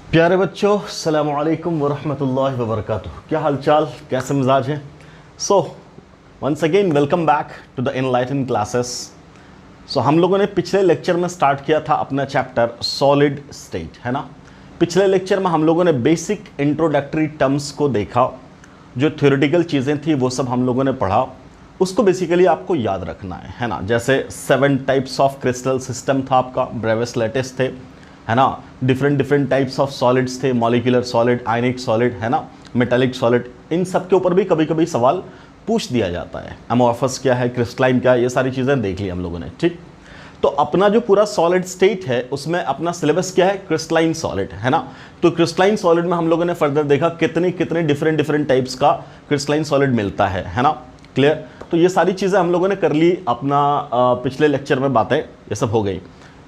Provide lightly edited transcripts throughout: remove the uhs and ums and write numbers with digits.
प्यारे बच्चों, अस्सलामु अलैकुम वरहमतुल्लाहि वबरकातुहू। क्या हालचाल, कैसे मिजाज हैं? So once again welcome back to the Enlighten classes. So हम लोगों ने पिछले लेक्चर में स्टार्ट किया था अपना चैप्टर सॉलिड स्टेट, है ना। पिछले लेक्चर में हम लोगों ने बेसिक इंट्रोडक्टरी टर्म्स को देखा, जो थ्योरेटिकल चीज़ें थी वो सब हम लोगों ने पढ़ा। उसको बेसिकली आपको याद रखना है ना। जैसे 7 टाइप्स ऑफ क्रिस्टल सिस्टम था आपका, ब्रेविस लेटिस थे, है ना। डिफरेंट टाइप्स ऑफ सॉलिड्स थे, मॉलिक्यूलर सॉलिड, आयनिक सॉलिड, है ना, मेटालिक सॉलिड। इन सब के ऊपर भी कभी कभी सवाल पूछ दिया जाता है। अमोर्फस क्या है, क्रिस्टलाइन क्या है, ये सारी चीज़ें देख ली हम लोगों ने, ठीक। तो अपना जो पूरा सॉलिड स्टेट है उसमें अपना सिलेबस क्या है, क्रिस्टलाइन सॉलिड, है ना। तो क्रिस्टलाइन सॉलिड में हम लोगों ने फर्दर देखा कितने डिफरेंट टाइप्स का क्रिस्टलाइन सॉलिड मिलता है ना। क्लियर। तो ये सारी चीज़ें हम लोगों ने कर ली अपना पिछले लेक्चर में, बातें ये सब हो गई।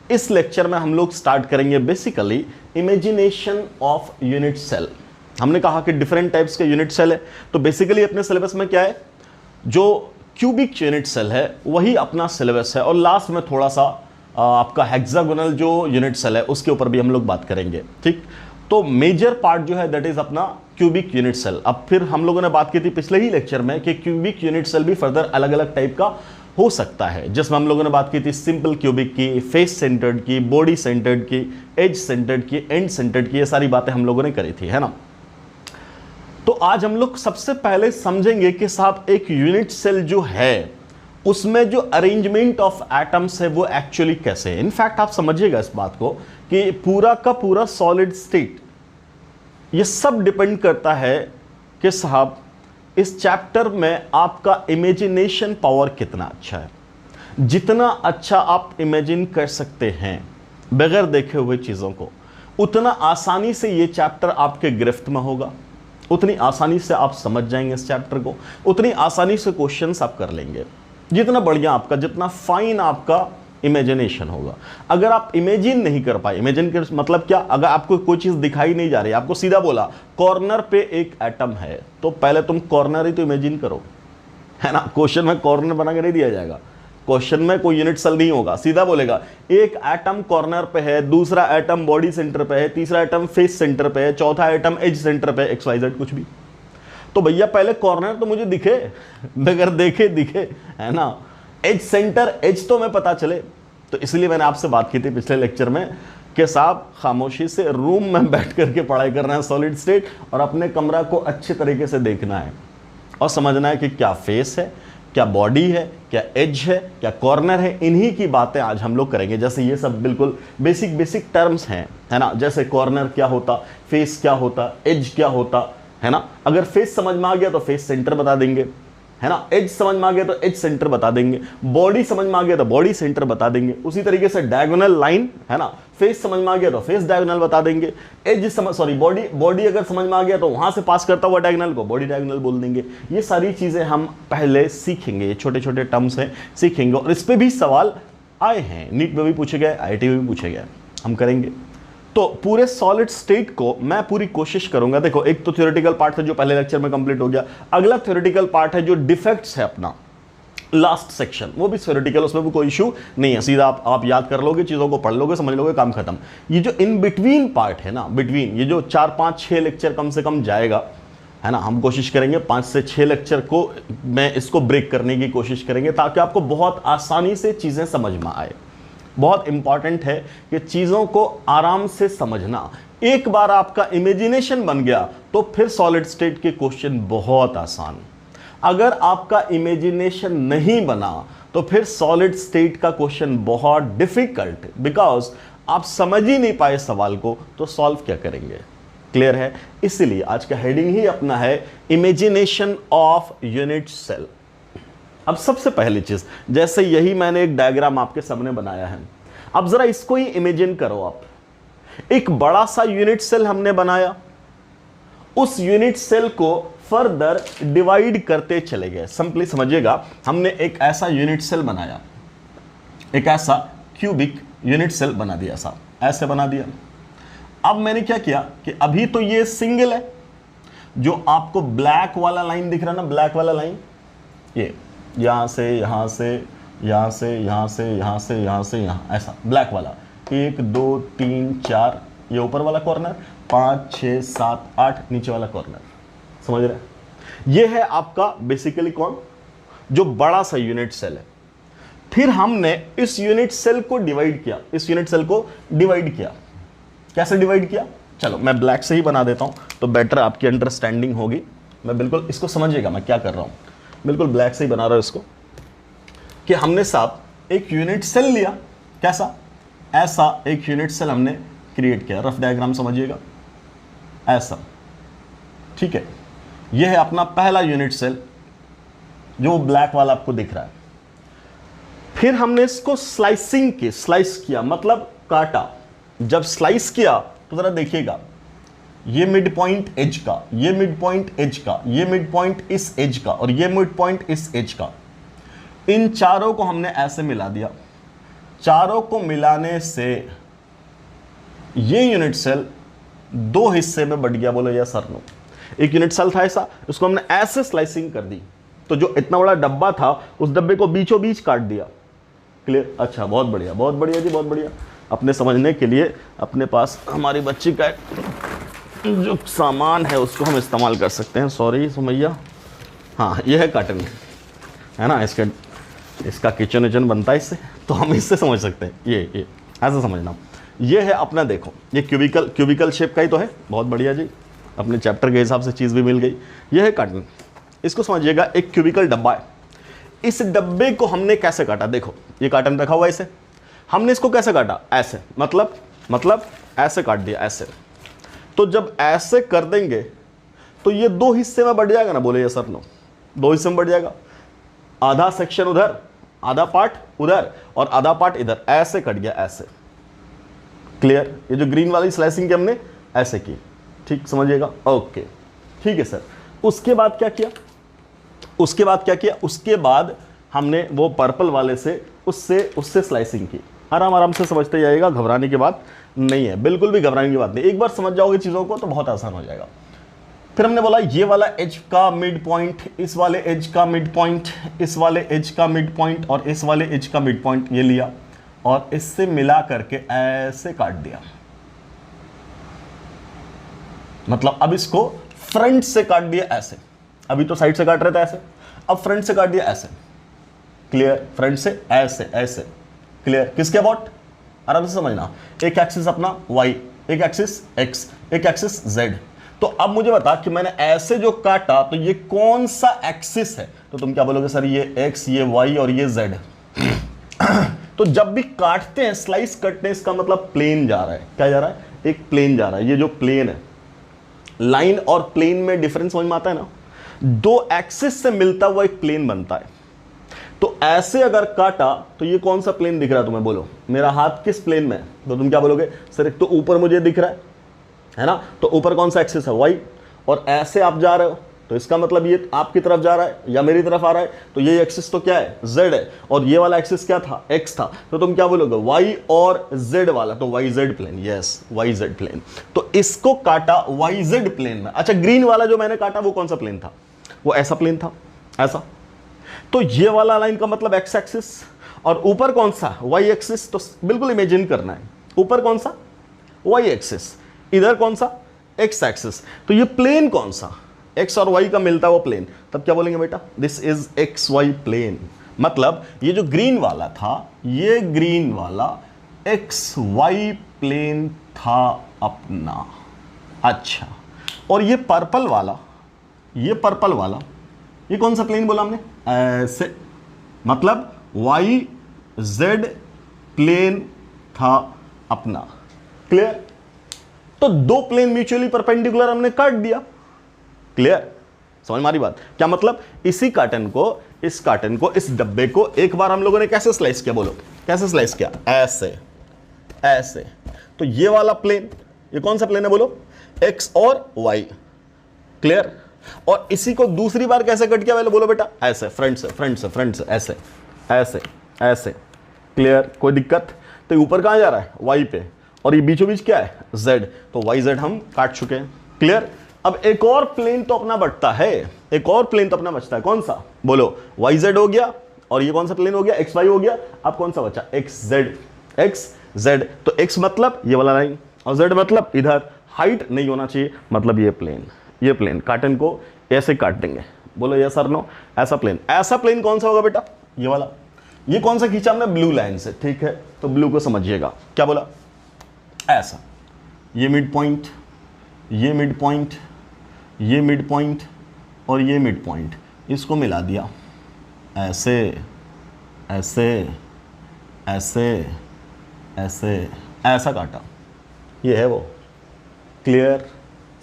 इस लेक्चर में हम लोग स्टार्ट करेंगे basically imagination of unit cell. हमने कहा कि डिफरेंट टाइप्स के यूनिट सेल है, तो बेसिकली अपने सिलेबस में क्या है, जो क्यूबिक यूनिट सेल है वही अपना सिलेबस है। और लास्ट में थोड़ा सा आपका हेक्सागोनल जो यूनिट सेल है उसके ऊपर भी हम लोग बात करेंगे, ठीक। तो मेजर पार्ट जो है दैट इज अपना क्यूबिक यूनिट सेल। अब फिर हम लोगों ने बात की थी पिछले ही लेक्चर में कि क्यूबिक यूनिट सेल भी फर्दर अलग अलग टाइप का हो सकता है, जिसमें हम लोगों ने बात की थी सिंपल क्यूबिक की, फेस सेंटर्ड की, बॉडी सेंटर्ड की, एज सेंटर्ड की, एंड सेंटर्ड की। ये सारी बातें हम लोगों ने करी थी, है ना। तो आज हम लोग सबसे पहले समझेंगे कि साहब एक यूनिट सेल जो है उसमें जो अरेंजमेंट ऑफ एटम्स है वो एक्चुअली कैसे है। इनफैक्ट आप समझिएगा इस बात को कि पूरा का पूरा सॉलिड स्टेट ये सब डिपेंड करता है कि साहब इस चैप्टर में आपका इमेजिनेशन पावर कितना अच्छा है। जितना अच्छा आप इमेजिन कर सकते हैं बगैर देखे हुए चीज़ों को, उतना आसानी से ये चैप्टर आपके गिरफ्त में होगा, उतनी आसानी से आप समझ जाएंगे इस चैप्टर को, उतनी आसानी से क्वेश्चंस आप कर लेंगे। जितना बढ़िया आपका, जितना फाइन आपका इमेजिनेशन होगा। अगर आप इमेजिन नहीं कर पाए, इमेजिन कर मतलब क्या, अगर आपको कोई चीज़ दिखाई नहीं जा रही, आपको सीधा बोला कॉर्नर पे एक एटम है, तो पहले तुम कॉर्नर ही तो इमेजिन करो, है ना। क्वेश्चन में कॉर्नर बना के नहीं दिया जाएगा, क्वेश्चन में कोई यूनिट सेल नहीं होगा, सीधा बोलेगा एक एटम कॉर्नर पे है, दूसरा एटम बॉडी सेंटर पे है, तीसरा एटम फेस सेंटर पे है, चौथा एटम एज सेंटर पे है, XYZ कुछ भी। तो भैया पहले कॉर्नर तो मुझे दिखे, बगैर देखे दिखे, है ना। एज सेंटर, एज तो मैं पता चले। तो इसलिए मैंने आपसे बात की थी पिछले लेक्चर में कि साहब खामोशी से रूम में बैठ करके पढ़ाई करना है सॉलिड स्टेट, और अपने कमरा को अच्छे तरीके से देखना है और समझना है कि क्या फेस है, क्या बॉडी है, क्या एज है, क्या कॉर्नर है। इन्हीं की बातें आज हम लोग करेंगे। जैसे ये सब बिल्कुल बेसिक टर्म्स हैं, है ना। जैसे कॉर्नर क्या होता, फेस क्या होता, एज क्या होता, है ना। अगर फेस समझ में आ गया तो फेस सेंटर बता देंगे, है ना। एज समझ में आ गया तो एज सेंटर बता देंगे, बॉडी समझ में आ गया तो बॉडी सेंटर बता देंगे। उसी तरीके से डायगोनल लाइन, है ना, फेस समझ में आ गया तो फेस डायगोनल बता देंगे। बॉडी अगर समझ में आ गया तो वहां से पास करता हुआ डायगोनल को बॉडी डायगोनल बोल देंगे। ये सारी चीजें हम पहले सीखेंगे, ये छोटे छोटे टर्म्स हैं, सीखेंगे। और इस पे भी सवाल आए हैं, नीट में भी पूछे गए, IIT में भी पूछे गए, हम करेंगे। तो पूरे सॉलिड स्टेट को मैं पूरी कोशिश करूंगा। देखो, एक तो थ्योरेटिकल पार्ट है जो पहले लेक्चर में कंप्लीट हो गया, अगला थ्योरेटिकल पार्ट है जो डिफेक्ट्स है अपना लास्ट सेक्शन, वो भी थ्योरेटिकल, उसमें भी कोई इशू नहीं है। सीधा आप याद कर लोगे, चीज़ों को पढ़ लोगे, समझ लोगे, काम खत्म। ये जो इन बिटवीन पार्ट है ना, बिटवीन ये जो 4, 5, 6 लेक्चर कम से कम जाएगा, है ना। हम कोशिश करेंगे 5 से 6 लेक्चर को मैं इसको ब्रेक करने की कोशिश करेंगे, ताकि आपको बहुत आसानी से चीज़ें समझ में आए। बहुत इंपॉर्टेंट है कि चीज़ों को आराम से समझना। एक बार आपका इमेजिनेशन बन गया तो फिर सॉलिड स्टेट के क्वेश्चन बहुत आसान। अगर आपका इमेजिनेशन नहीं बना तो फिर सॉलिड स्टेट का क्वेश्चन बहुत डिफिकल्ट, बिकॉज आप समझ ही नहीं पाए सवाल को तो सॉल्व क्या करेंगे। क्लियर है। इसलिए आज का हेडिंग ही अपना है इमेजिनेशन ऑफ यूनिट सेल। अब सबसे पहली चीज, जैसे यही मैंने एक डायग्राम आपके सामने बनाया है, अब जरा इसको ही इमेजिन करो आप। एक बड़ा सा यूनिट सेल हमने बनाया, उस यूनिट सेल को फर्दर डिवाइड करते चले गए। सिंपली समझिएगा, हमने एक ऐसा यूनिट सेल बनाया, एक ऐसा क्यूबिक यूनिट सेल बना दिया, साहब ऐसे बना दिया। अब मैंने क्या किया कि अभी तो ये सिंगल है, जो आपको ब्लैक वाला लाइन दिख रहा ना, ब्लैक वाला लाइन, ये यहां से यहां से यहां से यहां से यहां से यहां से यहां, ऐसा ब्लैक वाला 1 2 3 4 ये ऊपर वाला कॉर्नर, 5 6 7 8 नीचे वाला कॉर्नर, समझ रहे हैं। ये है आपका बेसिकली कौन, जो बड़ा सा यूनिट सेल है। फिर हमने इस यूनिट सेल को डिवाइड किया, इस यूनिट सेल को डिवाइड किया। कैसे डिवाइड किया, चलो मैं ब्लैक से ही बना देता हूं तो बेटर आपकी अंडरस्टैंडिंग होगी। मैं बिल्कुल इसको समझिएगा मैं क्या कर रहा हूं, बिल्कुल ब्लैक से ही बना रहा हूं इसको। कि हमने साहब एक यूनिट सेल लिया, कैसा, ऐसा एक यूनिट सेल हमने क्रिएट किया। रफ डायग्राम समझिएगा, ऐसा, ठीक है। यह है अपना पहला यूनिट सेल जो ब्लैक वाला आपको दिख रहा है। फिर हमने इसको स्लाइसिंग की, स्लाइस किया मतलब काटा। जब स्लाइस किया तो जरा देखिएगा, ये मिड पॉइंट एज का, ये मिड पॉइंट एज का, ये मिड पॉइंट इस एज का और ये मिड पॉइंट इस एज का, इन चारों को हमने ऐसे मिला दिया। चारों को मिलाने से ये यूनिट सेल दो हिस्से में बट गया। बोलो यस सर नो। एक यूनिट सेल था ऐसा, उसको हमने ऐसे स्लाइसिंग कर दी तो जो इतना बड़ा डब्बा था उस डब्बे को बीचों बीच काट दिया। क्लियर, अच्छा बहुत बढ़िया, बहुत बढ़िया जी, बहुत बढ़िया। अपने समझने के लिए अपने पास हमारी बच्ची का जो सामान है उसको हम इस्तेमाल कर सकते हैं। सॉरी सुमैया, हाँ ये है कर्टन, है ना, इसका किचन विचन बनता है इससे, तो हम इससे समझ सकते हैं। ये ऐसा समझना। ये है अपना, देखो ये क्यूबिकल शेप का ही तो है, बहुत बढ़िया जी, अपने चैप्टर के हिसाब से चीज़ भी मिल गई। ये है कर्टन, इसको समझिएगा एक क्यूबिकल डब्बा है। इस डब्बे को हमने कैसे काटा, देखो ये कार्टन रखा हुआ है, इसे हमने इसको कैसे काटा, ऐसे, मतलब ऐसे काट दिया, ऐसे। तो जब ऐसे कर देंगे तो ये दो हिस्से में बढ़ जाएगा ना, बोले ये सर नो, दो हिस्से में बढ़ जाएगा। आधा सेक्शन उधर, आधा पार्ट उधर और आधा पार्ट इधर, ऐसे कट गया, ऐसे। क्लियर, ये जो ग्रीन वाली स्लाइसिंग की हमने ऐसे की, ठीक समझिएगा, ओके ठीक है सर। उसके बाद क्या किया, उसके बाद हमने वो पर्पल वाले से उससे स्लाइसिंग की। आराम से समझते जाइएगा, घबराने की बात नहीं है, बिल्कुल भी घबराने की बात नहीं। एक बार समझ जाओगे चीज़ों को तो बहुत आसान हो जाएगा। फिर हमने बोला ये वाला एज का मिड पॉइंट, इस वाले एज का मिड पॉइंट, इस वाले एज का मिड पॉइंट और इस वाले एज का मिड पॉइंट, ये लिया और इससे मिला करके ऐसे काट दिया। मतलब अब इसको फ्रंट से काट दिया ऐसे, अभी तो साइड से काट रहे थे ऐसे, अब फ्रंट से काट दिया ऐसे। क्लियर, फ्रंट से ऐसे। क्लियर, किसके अबाउट, आराम से समझना। एक एक्सिस अपना y, एक एक्सिस x, एक एक्सिस z। तो अब मुझे बता कि मैंने ऐसे जो काटा तो ये कौन सा एक्सिस है, तो तुम क्या बोलोगे सर ये x, ये y और ये z। तो जब भी काटते हैं, स्लाइस करते हैं, इसका मतलब प्लेन जा रहा है। क्या जा रहा है, एक प्लेन जा रहा है। ये जो प्लेन है, लाइन और प्लेन में डिफरेंस समझ में आता है ना, दो एक्सिस से मिलता हुआ एक प्लेन बनता है। तो ऐसे अगर काटा तो ये कौन सा प्लेन दिख रहा है तुम्हें, बोलो मेरा हाथ किस प्लेन में है, तो तुम क्या बोलोगे सर एक तो ऊपर मुझे दिख रहा है ना, तो ऊपर कौन सा एक्सिस है, y, और ऐसे आप जा रहे हो तो इसका मतलब ये आपकी तरफ जा रहा है या मेरी तरफ आ रहा है, तो ये एक्सिस तो क्या है, z है, और ये वाला एक्सिस क्या था, x था। तो तुम क्या बोलोगे, y और z वाला, तो yz plane, yes yz plane. तो इसको काटा yz प्लेन में। अच्छा ग्रीन वाला जो मैंने काटा वो कौन सा प्लेन था, वो ऐसा प्लेन था, ऐसा। तो ये वाला लाइन का मतलब x एक्सिस, और ऊपर कौन सा, y एक्सिस। तो बिल्कुल इमेजिन करना है, ऊपर कौन सा, y एक्सिस, इधर कौन सा, x एक्सिस। तो ये प्लेन कौन सा, x और y का मिलता वो प्लेन। तब क्या बोलेंगे बेटा, दिस इज XY प्लेन। मतलब ये जो ग्रीन वाला था, ये ग्रीन वाला XY प्लेन था अपना। अच्छा, और ये पर्पल वाला, ये कौन सा प्लेन बोला हमने, ऐसे। मतलब YZ प्लेन था अपना। क्लियर, तो दो प्लेन म्यूचुअली परपेंडिकुलर हमने काट दिया। क्लियर, समझ मारी बात। क्या मतलब, इसी कार्टन को, इस कार्टन को, इस डब्बे को एक बार हम लोगों ने कैसे स्लाइस किया, बोलो कैसे स्लाइस किया, ऐसे। तो ये वाला प्लेन, ये कौन सा प्लेन है, बोलो x और y। क्लियर, और इसी को दूसरी बार कैसे कट किया, बोलो बेटा ऐसे, फ्रंट से, ऐसे। क्लियर, कोई दिक्कत। तो ऊपर कहां जा रहा है, y पे, और ये बीचों बीच क्या है, z। तो yz हम काट चुके हैं। क्लियर, अब एक और प्लेन तो अपना बचता है, कौन सा, बोलो yz हो गया, और ये कौन सा प्लेन हो गया, xy हो गया। अब कौन सा बचा, xz। तो x मतलब ये वाला लाइन, और z मतलब इधर, हाइट नहीं होना चाहिए, मतलब ये प्लेन कार्टन को ऐसे काट देंगे। बोलो यस और नो। ऐसा प्लेन कौन सा होगा बेटा? ये वाला। ये कौन सा खींचा हमने? ब्लू लाइन से, ठीक है, तो ब्लू को समझिएगा। क्या बोला? ऐसा, ये मिड पॉइंट, ये मिड पॉइंट, ये मिड पॉइंट और ये मिड पॉइंट, इसको मिला दिया, ऐसे ऐसे ऐसे ऐसे, ऐसा काटा, ये है वो। क्लियर?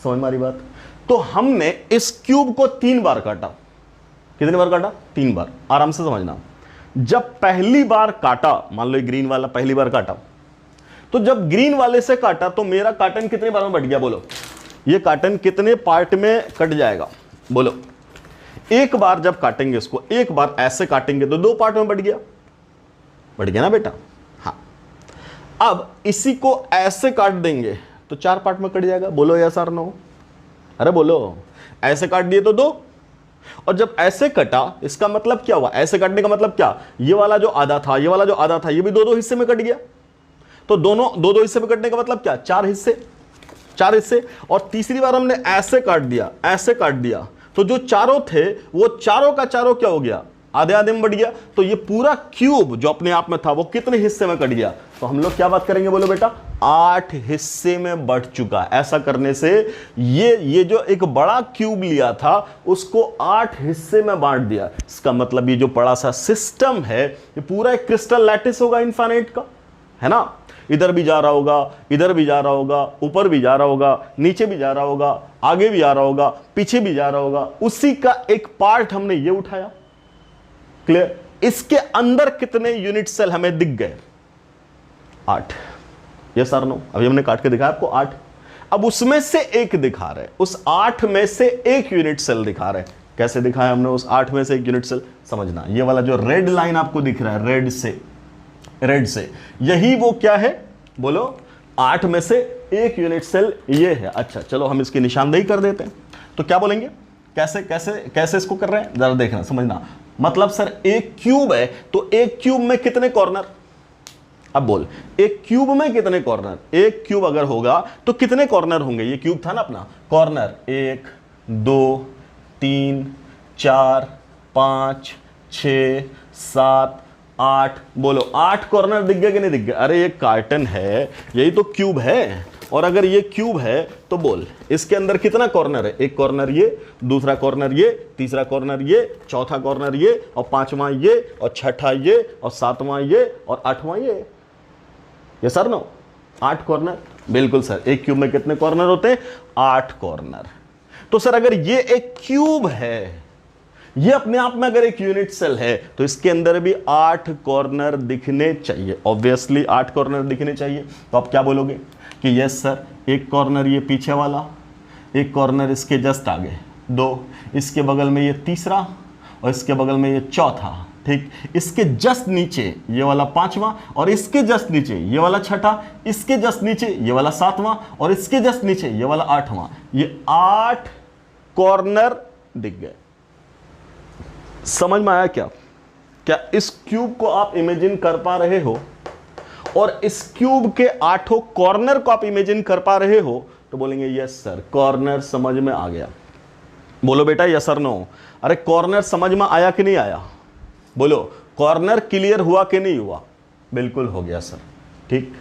समझ में आ रही बात? तो हमने इस क्यूब को 3 बार काटा। कितनी बार काटा? 3 बार। आराम से समझना। जब पहली बार काटा, मान लो ये ग्रीन वाला पहली बार काटा, तो जब ग्रीन वाले से काटा तो मेरा कार्टन कितने बार में बट गया? बोलो, ये कार्टन कितने पार्ट में कट जाएगा? बोलो। एक बार जब काटेंगे इसको, एक बार ऐसे काटेंगे तो 2 पार्ट में बट गया ना बेटा? हाँ। अब इसी को ऐसे काट देंगे तो 4 पार्ट में कट जाएगा। बोलो यस और नो। अरे बोलो, ऐसे काट दिए तो 2, और जब ऐसे कटा इसका मतलब क्या हुआ? ऐसे काटने का मतलब क्या? ये वाला जो आधा था, ये वाला जो आधा था, ये भी 2-2 हिस्से में कट गया। तो दोनों 2-2 हिस्से में कटने का मतलब क्या? 4 हिस्से। और तीसरी बार हमने ऐसे काट दिया, तो जो चारों थे वो चारों का चारों क्या हो गया? आधे आधे में बढ़ गया। तो ये पूरा क्यूब जो अपने आप में था वो कितने हिस्से में कट गया? तो हम लोग क्या बात करेंगे? बोलो बेटा, 8 हिस्से में बढ़ चुका। ऐसा करने से ये जो एक बड़ा क्यूब लिया था उसको 8 हिस्से में बांट दिया। इसका मतलब ये जो बड़ा सा सिस्टम है ये पूरा एक क्रिस्टल लैटिस होगा इनफाइनाइट का, है ना? इधर भी जा रहा होगा, इधर भी जा रहा होगा, ऊपर भी जा रहा होगा, नीचे भी जा रहा होगा, आगे भी आ रहा होगा, पीछे भी जा रहा होगा। उसी का एक पार्ट हमने ये उठाया। क्लियर? इसके अंदर कितने यूनिट सेल हमें दिख गए? 8। यस और नो? अभी हमने काट के दिखाया आपको 8। अब उसमें से एक दिखा रहे, उस 8 में से एक यूनिट सेल दिखा रहे। कैसे दिखाया हमने उस 8 में से एक यूनिट सेल? समझना, ये वाला जो रेड लाइन आपको दिख रहा है, रेड से यही वो क्या है? बोलो, 8 में से एक यूनिट सेल ये है। अच्छा चलो हम इसकी निशानदेही कर देते हैं। तो क्या बोलेंगे? कैसे इसको कर रहे हैं जरा देखना, समझना। मतलब सर एक क्यूब है तो एक क्यूब में कितने कॉर्नर? अब बोल, एक क्यूब में कितने कॉर्नर? एक क्यूब अगर होगा तो कितने कॉर्नर होंगे? ये क्यूब था ना अपना, कॉर्नर 1 2 3 4 5 6 7 8। बोलो 8 कॉर्नर दिख गए कि नहीं दिख गए? अरे ये कार्टन है, यही तो क्यूब है। और अगर ये क्यूब है तो बोल इसके अंदर कितना कॉर्नर है? एक कॉर्नर ये, दूसरा कॉर्नर ये, तीसरा कॉर्नर ये, चौथा कॉर्नर ये, और 5वां ये, और 6ठा ये, और 7वां ये, और 8वां ये। ये सर नो? 8 कॉर्नर। बिल्कुल सर। एक क्यूब में कितने कॉर्नर होते हैं? 8 कॉर्नर। तो सर अगर ये एक क्यूब है, ये अपने आप में अगर एक यूनिट सेल है, तो इसके अंदर भी 8 कॉर्नर दिखने चाहिए। ऑब्वियसली 8 कॉर्नर दिखने चाहिए। तो आप क्या बोलोगे कि यस सर, एक कॉर्नर ये पीछे वाला, एक कॉर्नर इसके जस्ट आगे, 2 इसके बगल में ये तीसरा, और इसके बगल में ये चौथा, ठीक। इसके जस्ट नीचे ये वाला 5वां, और इसके जस्ट नीचे ये वाला 6ठा, इसके जस्ट नीचे ये वाला 7वां, और इसके जस्ट नीचे ये वाला 8वां। ये 8 कॉर्नर दिख गए। समझ में आया क्या? क्या इस क्यूब को आप इमेजिन कर पा रहे हो? और इस क्यूब के 8 कॉर्नर को आप इमेजिन कर पा रहे हो? तो बोलेंगे यस सर, कॉर्नर समझ में आ गया। बोलो बेटा यस और नो। अरे कॉर्नर समझ में आया कि नहीं आया? बोलो, कॉर्नर क्लियर हुआ कि नहीं हुआ? बिल्कुल हो गया सर, ठीक।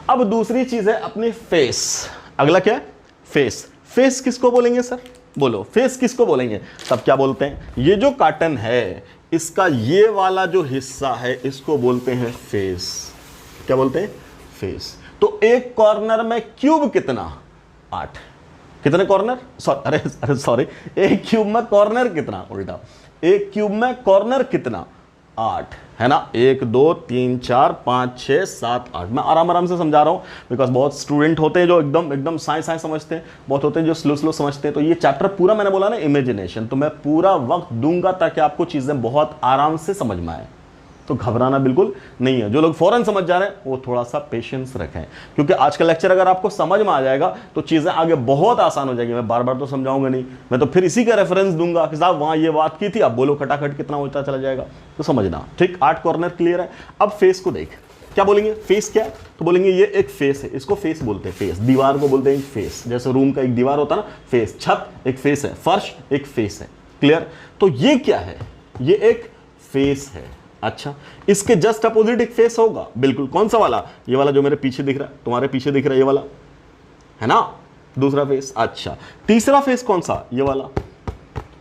अब दूसरी चीज है अपनी फेस। अगला क्या है? फेस। फेस किसको बोलेंगे सर? बोलो, फेस किसको बोलेंगे? तब क्या बोलते हैं? ये जो कार्टन है इसका ये वाला जो हिस्सा है इसको बोलते हैं फेस। क्या बोलते हैं? फेस। तो एक कॉर्नर में क्यूब कितना? 8। कितने कॉर्नर? अरे सॉरी, एक क्यूब में कॉर्नर कितना? उल्टा, एक क्यूब में कॉर्नर कितना? 8, है ना। 1 2 3 4 5 6 7 8। मैं आराम से समझा रहा हूँ, बिकॉज बहुत स्टूडेंट होते हैं जो एकदम साइंस समझते हैं, बहुत होते हैं जो स्लो समझते हैं। तो ये चैप्टर पूरा मैंने बोला ना इमेजिनेशन, तो मैं पूरा वक्त दूंगा ताकि आपको चीज़ें बहुत आराम से समझ में आए। तो घबराना बिल्कुल नहीं है। जो लोग फौरन समझ जा रहे हैं वो थोड़ा सा पेशेंस रखें, क्योंकि आज का लेक्चर अगर आपको समझ में आ जाएगा तो चीज़ें आगे बहुत आसान हो जाएगी। मैं बार बार तो समझाऊंगा नहीं, मैं तो फिर इसी का रेफरेंस दूंगा कि साहब वहाँ ये बात की थी, अब बोलो खटाखट कितना होता चला जाएगा। तो समझना, ठीक। 8 कॉर्नर क्लियर है। अब फेस को देख, क्या बोलेंगे? फेस क्या है? तो बोलेंगे ये एक फेस है, इसको फेस बोलते हैं। फेस, दीवार को बोलते हैं फेस। जैसे रूम का एक दीवार होता है ना, फेस। छत एक फेस है, फर्श एक फेस है। क्लियर? तो ये क्या है? ये एक फेस है। अच्छा, इसके जस्ट अपोजिट एक फेस होगा, बिल्कुल। कौन सा वाला? ये वाला जो मेरे पीछे दिख रहा है, तुम्हारे पीछे दिख रहा है, ये वाला है ना, दूसरा फेस। अच्छा, तीसरा फेस कौन सा? ये वाला,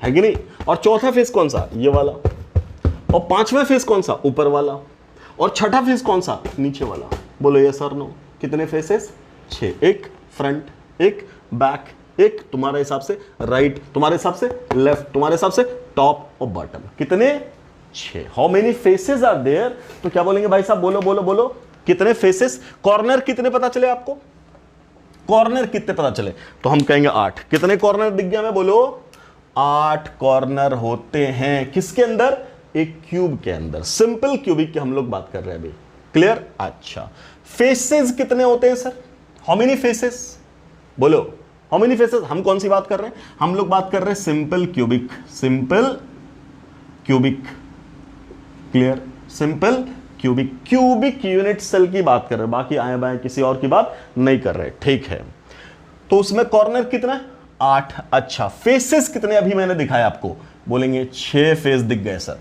है कि नहीं? और चौथा फेस कौन सा? ये वाला। और पांचवा फेस कौन सा? ऊपर वाला। और छठा फेस कौन सा? नीचे वाला। बोलो यस और नो। कितने फेसेस? 6। एक फ्रंट, एक बैक, एक तुम्हारे हिसाब से राइट, तुम्हारे हिसाब से लेफ्ट, तुम्हारे हिसाब से टॉप और बॉटम। कितने? 6। How many faces are there? तो क्या बोलेंगे भाई साहब? बोलो बोलो बोलो, कितने फेसेस? कॉर्नर कितने पता चले आपको? कॉर्नर कितने पता चले? तो हम कहेंगे 8। कितने कॉर्नर दिख गया? मैं बोलो 8 कॉर्नर होते हैं। किसके अंदर? एक क्यूब के अंदर। सिंपल क्यूबिक की हम लोग बात कर रहे हैं अभी। क्लियर? अच्छा, फेसेस कितने होते हैं सर? How many faces? बोलो हाउ मेनी फेसेस? हम कौन सी बात कर रहे हैं? हम लोग बात कर रहे हैं simple cubic. Simple cubic. Clear? Simple cubic. Cubic unit cell की बात कर रहे हैं, बाकी आए बाएं किसी और की बात नहीं कर रहे। ठीक है, तो उसमें कॉर्नर कितना? 8। अच्छा, फेसेस कितने अभी मैंने दिखाया आपको? बोलेंगे 6 फेस दिख गए सर।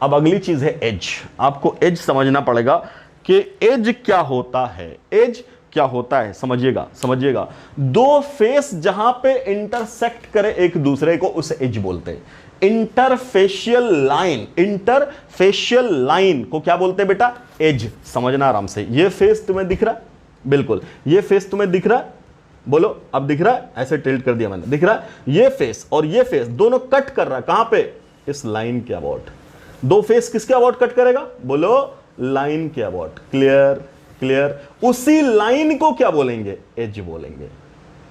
अब अगली चीज है एज। आपको एज समझना पड़ेगा कि एज क्या होता है। एज क्या होता है समझिएगा, समझिएगा। 2 फेस जहां पे इंटरसेक्ट करे एक दूसरे को, उसे एज बोलते हैं। इंटरफेशियल लाइन, इंटरफेशियल लाइन को क्या बोलते हैं बेटा? एज। समझना आराम से। ये फेस तुम्हें दिख रहा है? बिल्कुल, ये फेस तुम्हें दिख रहा है? बोलो, अब दिख रहा है? ऐसे टिल्ट कर दिया मैंने, दिख रहा है? ये फेस और ये फेस दोनों कट कर रहा है कहां पे? इस लाइन के अबाउट। 2 फेस किसके अबाउट कट करेगा? बोलो लाइन के अबाउट। क्लियर? क्लियर? उसी लाइन को क्या बोलेंगे? एज बोलेंगे।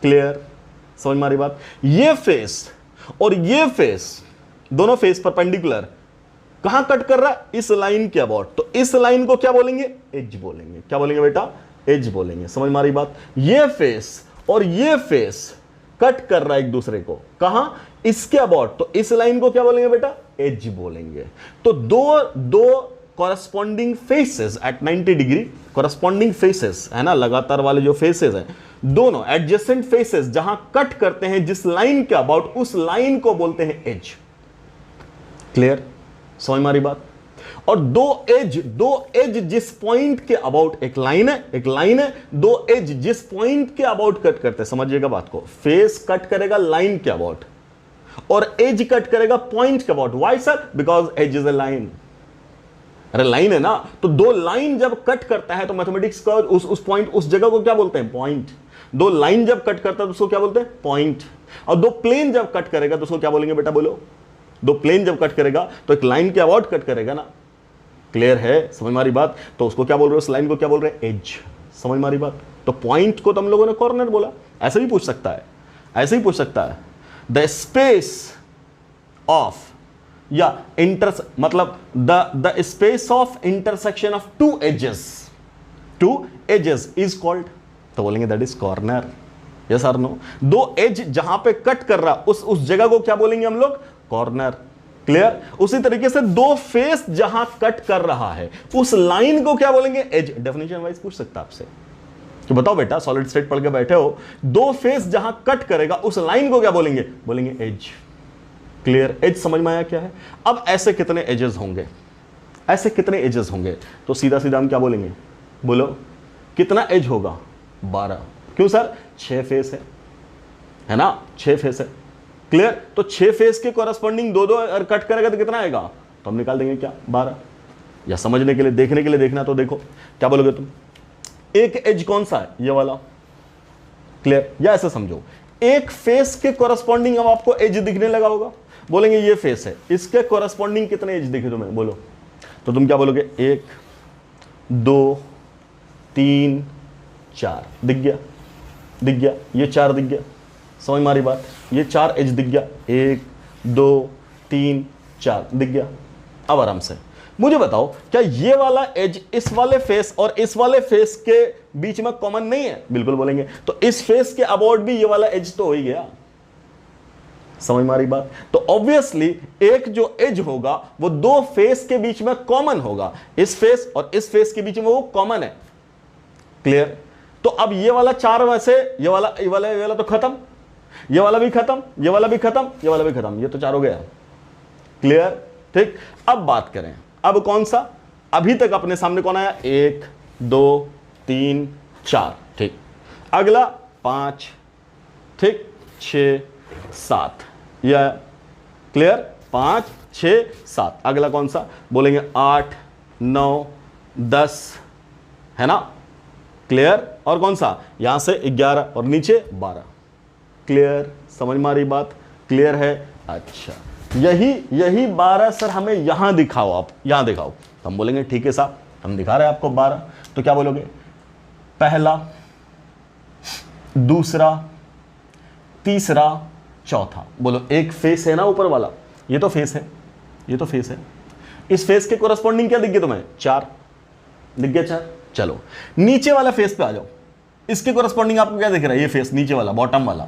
क्लियर? समझ में आ रही बात? ये फेस और ये फेस, दोनों फेस परपेंडिकुलर, कहां कट कर रहा है? इस लाइन के अबाउट। तो इस लाइन को क्या बोलेंगे? एज बोलेंगे। क्या बोलेंगे बेटा? एज बोलेंगे। समझ में आ रही बात? ये फेस और ये फेस कट कर रहा है एक दूसरे को, कहां? इसके अबाउट। तो इस लाइन को क्या बोलेंगे बेटा? एज बोलेंगे। तो दो corresponding faces at 90 degree, corresponding faces है ना, लगातार वाले जो फेसेस हैं, दोनों एडजेसेंट फेसेस जहां कट करते हैं जिस लाइन के अबाउट, उस लाइन को बोलते हैं एज। क्लियर? समझ में आ रही बात? और दो एज जिस पॉइंट के अबाउट, एक लाइन है, एक लाइन है, 2 एज जिस पॉइंट के अबाउट कट करते हैं, समझिएगा बात को। फेस कट करेगा लाइन के अबाउट और एज कट करेगा पॉइंट के about. Why sir? Because edge is a line. अरे लाइन है ना, तो 2 लाइन जब कट करता है तो मैथमेटिक्स का उस पॉइंट, उस जगह को क्या बोलते हैं? पॉइंट। 2 लाइन जब कट करता है तो उसको क्या बोलते हैं? पॉइंट। और 2 प्लेन जब कट करेगा तो उसको क्या बोलेंगे बेटा? बोलो। 2 प्लेन जब कट करेगा तो एक लाइन के अबाउट कट करेगा ना। क्लियर है? समझ में आ रही बात? तो उसको क्या बोल रहे हो? उस लाइन को क्या बोल रहे हैं? एज। समझ में आ रही बात? तो पॉइंट को तो हम लोगों ने कॉर्नर बोला। ऐसे भी पूछ सकता है, ऐसे ही पूछ सकता है। द स्पेस ऑफ या मतलब the space of intersection of 2 edges is called, तो बोलेंगे दैट इज कॉर्नर। यस और नो? 2 एज जहां पे कट कर रहा उस जगह को क्या बोलेंगे हम लोग? कॉर्नर। क्लियर? उसी तरीके से 2 फेस जहां कट कर रहा है उस लाइन को क्या बोलेंगे? एज। डेफिनेशन वाइज पूछ सकता आपसे कि बताओ बेटा, सॉलिड स्टेट पढ़ के बैठे हो, 2 फेस जहां कट करेगा उस लाइन को क्या बोलेंगे? बोलेंगे एज। क्लियर? एज समझ में आया क्या है? अब ऐसे कितने एजेस होंगे? ऐसे कितने एजेस होंगे? तो सीधा सीधा हम क्या बोलेंगे? बोलो कितना एज होगा? 12। क्यों सर? 6 फेस है ना, 6 फेस है। क्लियर? तो 6 फेस के कॉरेस्पॉन्डिंग 2 अगर कट करेगा तो कितना आएगा? तो हम निकाल देंगे क्या? 12। या समझने के लिए, देखने के लिए देखना, तो देखो क्या बोलोगे तुम? एक एज कौन सा है? ये वाला। क्लियर? या ऐसे समझो, एक फेस के कॉरेस्पॉन्डिंग अब आपको एज दिखने लगा होगा, बोलेंगे ये फेस है, इसके कॉरेस्पॉन्डिंग कितने एज दिखे तुम्हें? बोलो। तो तुम क्या बोलोगे? 1 2 3 4 दिख गया, दिख गया, ये 4 दिख गया। समझ मारी बात? ये 4 एज दिख गया, 1 2 3 4 दिख गया। अब आराम से मुझे बताओ, क्या ये वाला एज इस वाले फेस और इस वाले फेस के बीच में कॉमन नहीं है? बिल्कुल बोलेंगे। तो इस फेस के अबाउट भी ये वाला एज तो हो ही गया। समझ में आ रही बात? तो ऑब्वियसली एक जो एज होगा वो दो फेस के बीच में कॉमन होगा, इस फेस और इस फेस के बीच में वो कॉमन है। क्लियर? तो अब ये वाला चार में से ये वाला तो खत्म, ये वाला भी खत्म, ये वाला भी खत्म, ये वाला भी खत्म, ये तो चार हो गया। क्लियर? ठीक। अब बात करें, अब कौन सा, अभी तक अपने सामने कौन आया, 1 2 3 4, ठीक। अगला 5, ठीक, 6 7, यह क्लियर, 5 6 7। अगला कौन सा बोलेंगे, 8 9 10, है ना? क्लियर? और कौन सा, यहां से 11 और नीचे 12। क्लियर? समझ में आ रही बात? क्लियर है? अच्छा, यही 12 सर हमें यहां दिखाओ, आप यहां दिखाओ। तो हम बोलेंगे ठीक है साहब, हम दिखा रहे हैं आपको 12। तो क्या बोलोगे, पहला, दूसरा, तीसरा, चौथा। बोलो, एक फेस है ना ऊपर वाला, ये तो फेस है, ये तो फेस है। इस फेस के कोरस्पॉन्डिंग क्या दिख गया तुम्हें, 4 दिख गया, 4। चलो नीचे वाला फेस पे आ जाओ, इसके कोरस्पॉन्डिंग आपको क्या दिख रहा है, ये फेस नीचे वाला, बॉटम वाला।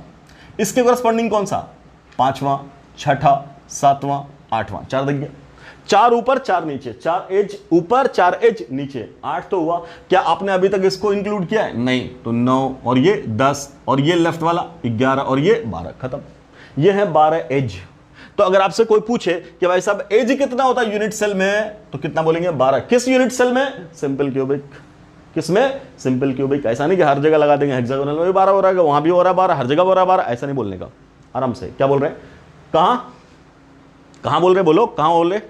इसके कोरस्पॉन्डिंग कौन सा, 5वां, 6ठा, 7वां, 8वां, 4 दिख गया। 4 ऊपर 4 नीचे, 4 एज ऊपर 4 एज नीचे, 8 तो हुआ। क्या आपने अभी तक इसको इंक्लूड किया है, नहीं, तो 9 और ये 10 और ये लेफ्ट वाला 11 और ये 12, खत्म। ये है 12 एज। तो अगर आपसे कोई पूछे कि भाई साहब एज कितना होता है यूनिट सेल में, तो कितना बोलेंगे, 12। किस यूनिट सेल में, सिंपल क्यूबिक। किसमें, सिंपल क्यूबिक। ऐसा नहीं कि हर जगह लगा देंगे, हेक्सागोनल में भी 12 हो रहा है, वहां भी हो रहा है 12, हर जगह हो रहा है 12, ऐसा नहीं बोलने का, आराम से। क्या बोल रहे हैं, कहां बोल रहे, बोलो कहां बोल रहे,